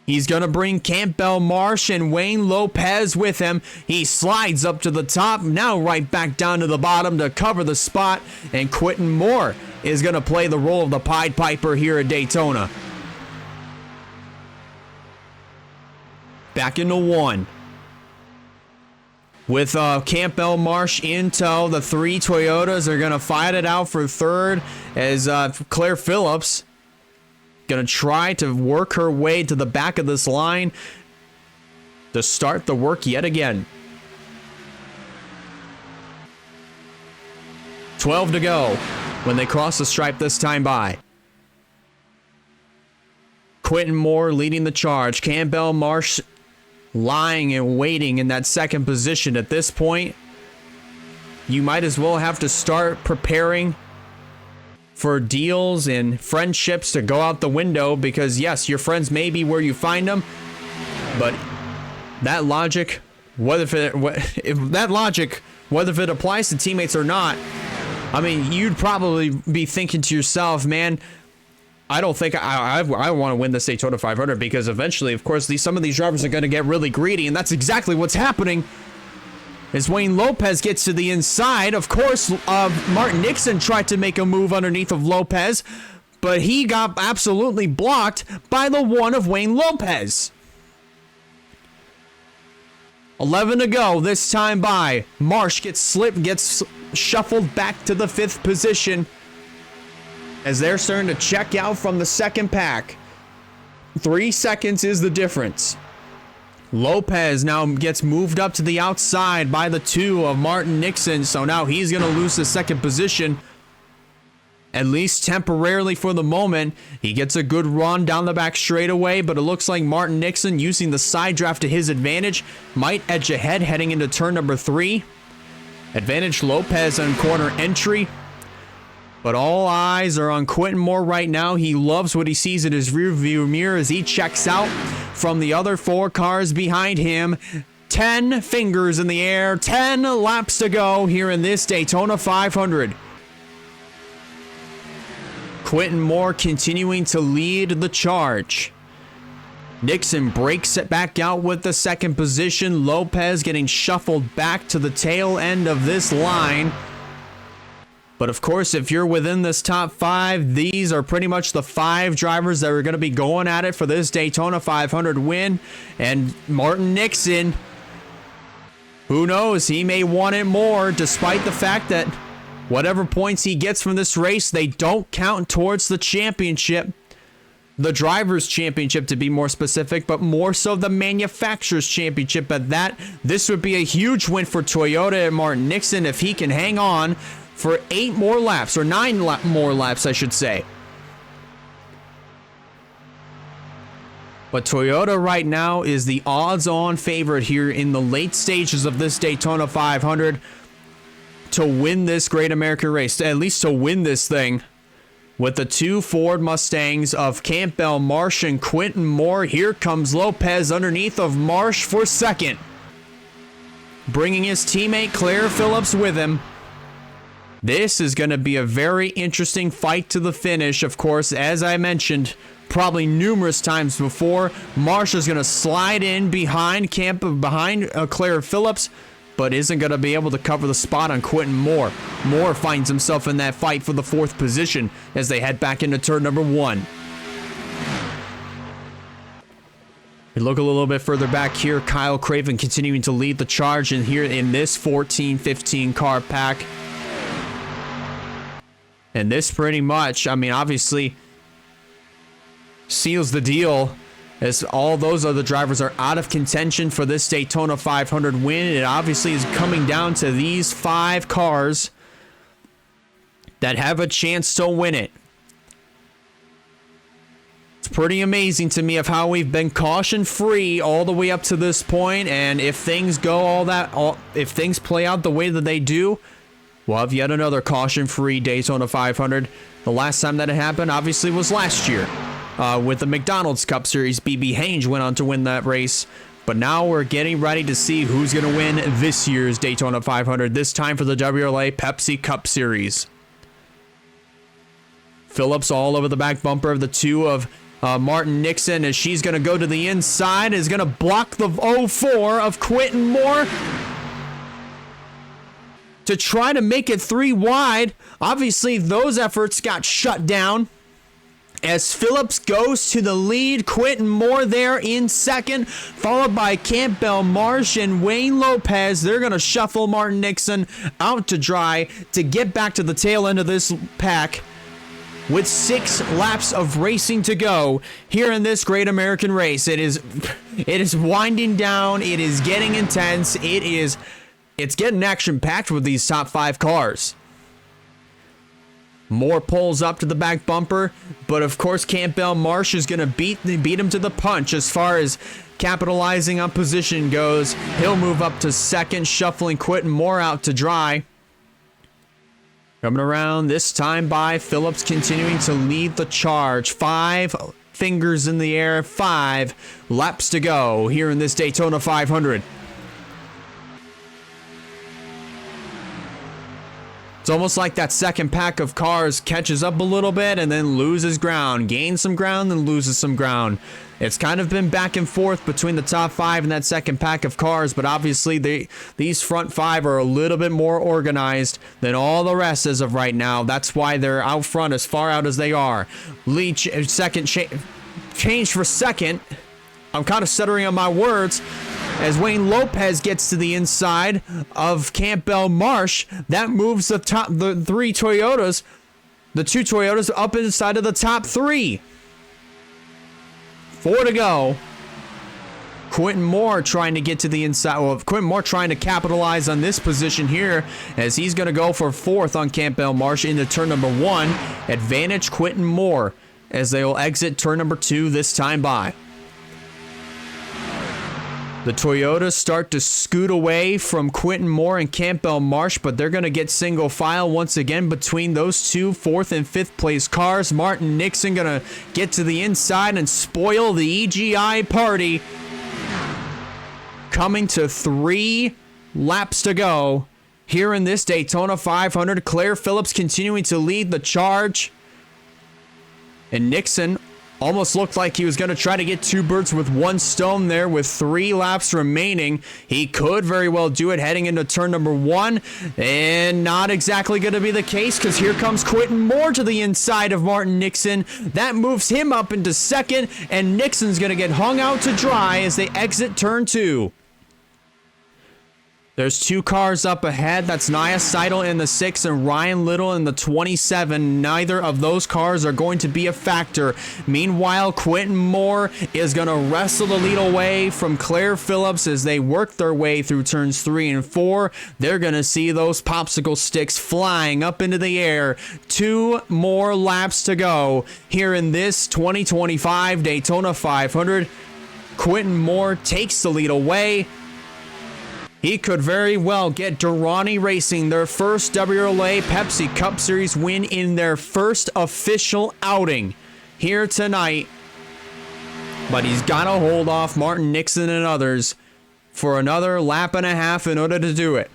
He's going to bring Campbell Marsh and Wayne Lopez with him. He slides up to the top, now right back down to the bottom to cover the spot. And Quentin Moore is going to play the role of the Pied Piper here at Daytona. Back into 1. With Campbell Marsh in tow, the 3 Toyotas are going to fight it out for third, as Claire Phillips going to try to work her way to the back of this line to start the work yet again. 12 to go when they cross the stripe this time by. Quentin Moore leading the charge. Campbell Marsh lying and waiting in that second position. At this point, you might as well have to start preparing for deals and friendships to go out the window, because yes, your friends may be where you find them, but that logic, whether it applies to teammates or not, I mean, you'd probably be thinking to yourself, man, I don't think I want to win this Daytona 500, because eventually, of course, some of these drivers are going to get really greedy, and that's exactly what's happening. As Wayne Lopez gets to the inside, of course, Martin Nixon tried to make a move underneath of Lopez, but he got absolutely blocked by the one of Wayne Lopez. 11 to go this time by. Marsh gets shuffled back to the 5th position, as they're starting to check out from the second pack. 3 seconds is the difference. Lopez now gets moved up to the outside by the 2 of Martin Nixon, so now he's going to lose the second position, at least temporarily for the moment. He gets a good run down the back straightaway, but it looks like Martin Nixon, using the side draft to his advantage, might edge ahead heading into turn number 3. Advantage Lopez on corner entry. But all eyes are on Quentin Moore right now. He loves what he sees in his rearview mirror as he checks out from the other 4 cars behind him. 10 fingers in the air, 10 laps to go here in this Daytona 500. Quentin Moore continuing to lead the charge. Nixon breaks it back out with the second position. Lopez getting shuffled back to the tail end of this line. But of course, if you're within this top 5, these are pretty much the 5 drivers that are going to be going at it for this Daytona 500 win. And Martin Nixon, who knows, he may want it more, despite the fact that whatever points he gets from this race, they don't count towards the championship. the Drivers' Championship to be more specific, but more so the Manufacturers' Championship. But this would be a huge win for Toyota and Martin Nixon if he can hang on for 8 more laps, or 9 more laps, I should say. But Toyota right now is the odds-on favorite here in the late stages of this Daytona 500 to win this Great American Race, at least to win this thing. With the 2 Ford Mustangs of Campbell Marsh and Quentin Moore, here comes Lopez underneath of Marsh for second, bringing his teammate Claire Phillips with him. This is going to be a very interesting fight to the finish. Of course, as I mentioned probably numerous times before, Marsh is going to slide in behind Claire Phillips, but isn't going to be able to cover the spot on Quentin Moore. Moore finds himself in that fight for the 4th position as they head back into turn number 1. We look a little bit further back here. Kyle Craven continuing to lead the charge in here in this 14-15 car pack. And this pretty much, I mean, obviously seals the deal, as all those other drivers are out of contention for this Daytona 500 win. It obviously is coming down to these 5 cars that have a chance to win it. It's pretty amazing to me of how we've been caution-free all the way up to this point, and if things if things play out the way that they do, we'll have yet another caution-free Daytona 500. The last time that it happened, obviously, was last year. With the McDonald's Cup Series, BB Haynes went on to win that race. But now we're getting ready to see who's going to win this year's Daytona 500, this time for the WRLA Pepsi Cup Series. Phillips all over the back bumper of the 2 of Martin Nixon, as she's going to go to the inside, is going to block the 04 of Quentin Moore to try to make it 3 wide. Obviously, those efforts got shut down as Phillips goes to the lead. Quentin Moore there in second, followed by Campbell Marsh and Wayne Lopez. They're going to shuffle Martin Nixon out to dry to get back to the tail end of this pack with 6 laps of racing to go here in this Great American Race. It is winding down. It is getting intense. It's getting action-packed with these top 5 cars. Moore pulls up to the back bumper, but of course Campbell Marsh is going to beat him to the punch as far as capitalizing on position goes. He'll move up to second, shuffling Quentin Moore out to dry. Coming around this time by Phillips, continuing to lead the charge. 5 fingers in the air, 5 laps to go here in this Daytona 500. It's almost like that second pack of cars catches up a little bit and then loses ground, gains some ground, then loses some ground. It's kind of been back and forth between the top 5 and that second pack of cars, but obviously these front 5 are a little bit more organized than all the rest as of right now. That's why they're out front as far out as they are. Leach, second change for second. I'm kind of stuttering on my words. As Wayne Lopez gets to the inside of Campbell Marsh, that moves the 2 Toyotas up inside of the top 3. 4 to go. Quentin Moore trying to get to the inside. Well, Quentin Moore trying to capitalize on this position here as he's going to go for 4th on Campbell Marsh into turn number 1. Advantage Quentin Moore as they will exit turn number 2 this time by. The Toyotas start to scoot away from Quentin Moore and Campbell Marsh, but they're going to get single file once again between those 2 4th and 5th place cars. Martin Nixon going to get to the inside and spoil the EGI party. Coming to 3 laps to go here in this Daytona 500. Claire Phillips continuing to lead the charge. And Nixon almost looked like he was going to try to get 2 birds with 1 stone there with 3 laps remaining. He could very well do it heading into turn number 1, and not exactly going to be the case because here comes Quentin Moore to the inside of Martin Nixon. That moves him up into second, and Nixon's going to get hung out to dry as they exit turn 2. There's 2 cars up ahead. That's Nia Seidel in the 6 and Ryan Little in the 27. Neither of those cars are going to be a factor. Meanwhile, Quentin Moore is going to wrestle the lead away from Claire Phillips as they work their way through turns 3 and 4. They're going to see those popsicle sticks flying up into the air. 2 more laps to go here in this 2025 Daytona 500. Quentin Moore takes the lead away. He could very well get Durrani Racing their first WRLA Pepsi Cup Series win in their first official outing here tonight. But he's got to hold off Martin Nixon and others for another lap and a half in order to do it.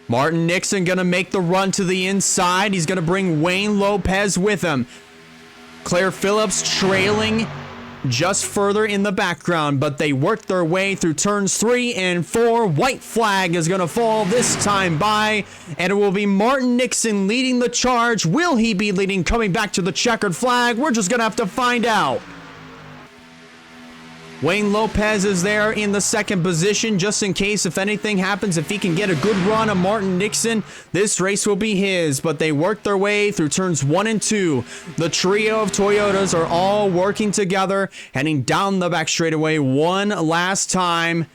Martin Nixon going to make the run to the inside. He's going to bring Wayne Lopez with him. Claire Phillips trailing just further in the background, but they work their way through turns 3 and 4. White flag is going to fall this time by, and it will be Martin Nixon leading the charge. Will he be leading, coming back to the checkered flag? We're just going to have to find out. Wayne Lopez is there in the 2nd position, just in case if anything happens. If he can get a good run on Martin Nixon, this race will be his. But they work their way through turns 1 and 2. The trio of Toyotas are all working together, heading down the back straightaway one last time.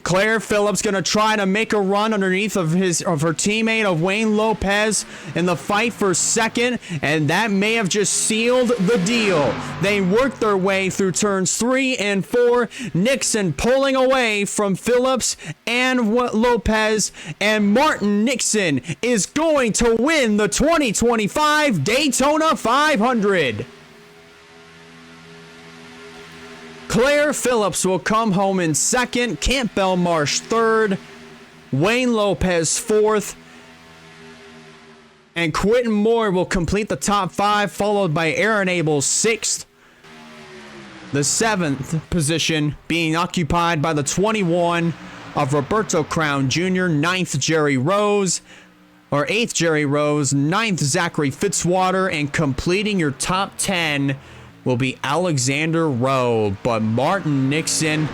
Claire Phillips going to try to make a run underneath of her teammate of Wayne Lopez in the fight for second, and that may have just sealed the deal. They work their way through turns 3 and 4. Nixon pulling away from Phillips and Lopez, and Martin Nixon is going to win the 2025 Daytona 500. Claire Phillips will come home in 2nd, Campbell Marsh 3rd, Wayne Lopez 4th, and Quentin Moore will complete the top 5, followed by Aaron Abel 6th. The 7th position being occupied by the 21 of Roberto Crown Jr., 9th Jerry Rose, or 8th Jerry Rose, 9th Zachary Fitzwater, and completing your top 10 will be Alexander Rowe. But Martin Nixon,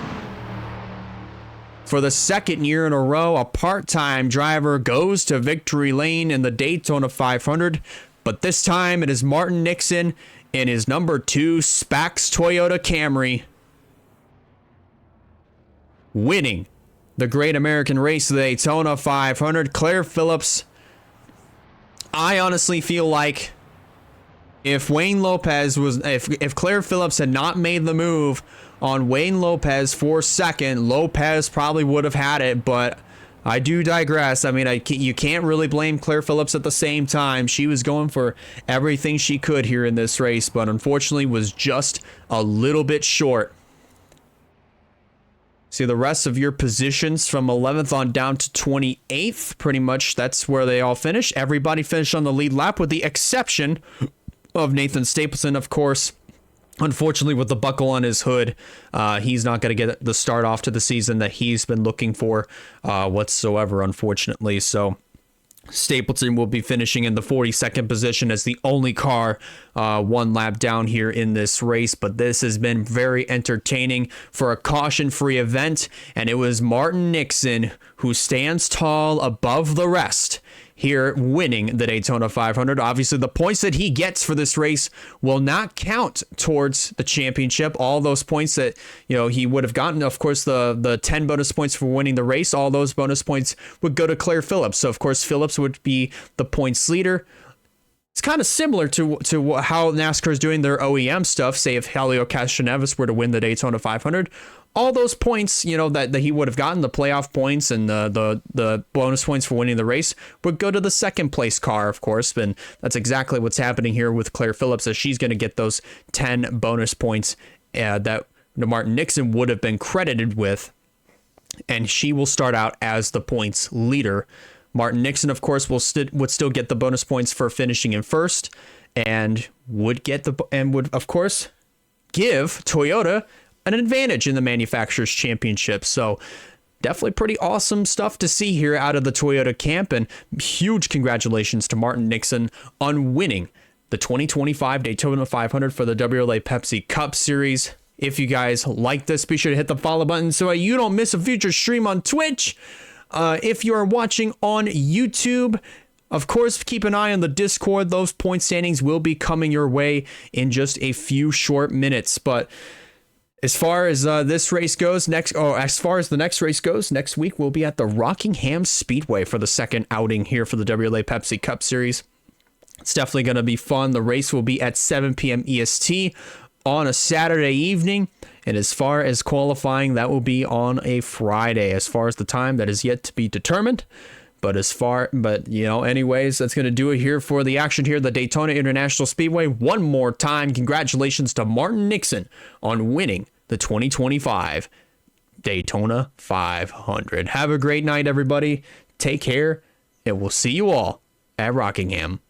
for the 2nd year in a row, a part-time driver, goes to victory lane in the Daytona 500. But this time it is Martin Nixon in his number 2 Spax Toyota Camry, winning the Great American Race of the Daytona 500. Claire Phillips, I honestly feel like if Claire Phillips had not made the move on Wayne Lopez for 2nd, Lopez probably would have had it, but I do digress. I mean, you can't really blame Claire Phillips at the same time. She was going for everything she could here in this race, but unfortunately was just a little bit short. See the rest of your positions from 11th on down to 28th. Pretty much that's where they all finish. Everybody finished on the lead lap with the exception of Nathan Stapleton, of course. Unfortunately, with the buckle on his hood, he's not going to get the start off to the season that he's been looking for whatsoever, unfortunately. So Stapleton will be finishing in the 42nd position as the only car 1 lap down here in this race. But this has been very entertaining for a caution-free event, and it was Martin Nixon who stands tall above the rest here, winning the Daytona 500. Obviously, the points that he gets for this race will not count towards the championship. All those points that he would have gotten, of course, the 10 bonus points for winning the race, all those bonus points would go to Claire Phillips. So, of course, Phillips would be the points leader. It's kind of similar to how NASCAR is doing their OEM stuff. Say if Helio Castroneves were to win the Daytona 500, all those points, that he would have gotten, the playoff points and the bonus points for winning the race, would go to the 2nd place car, of course. And that's exactly what's happening here with Claire Phillips, as she's going to get those 10 bonus points that Martin Nixon would have been credited with. And she will start out as the points leader. Martin Nixon, of course, would still get the bonus points for finishing in 1st, and would of course give Toyota an advantage in the Manufacturers Championship. So definitely pretty awesome stuff to see here out of the Toyota camp, and huge congratulations to Martin Nixon on winning the 2025 Daytona 500 for the WRLA Pepsi Cup Series If you guys like this, be sure to hit the follow button so you don't miss a future stream on Twitch. If you are watching on YouTube, of course, keep an eye on the Discord. Those point standings will be coming your way in just a few short minutes. But as far as this race goes, as far as the next race goes, next week we'll be at the Rockingham Speedway for the second outing here for the WRLA Pepsi Cup Series. It's definitely going to be fun. The race will be at 7 p.m. EST on a Saturday evening. And as far as qualifying, that will be on a Friday. As far as the time, that is yet to be determined. Anyways, that's going to do it here for the action here at the Daytona International Speedway. One more time, congratulations to Martin Nixon on winning the 2025 Daytona 500. Have a great night, everybody. Take care, and we'll see you all at Rockingham.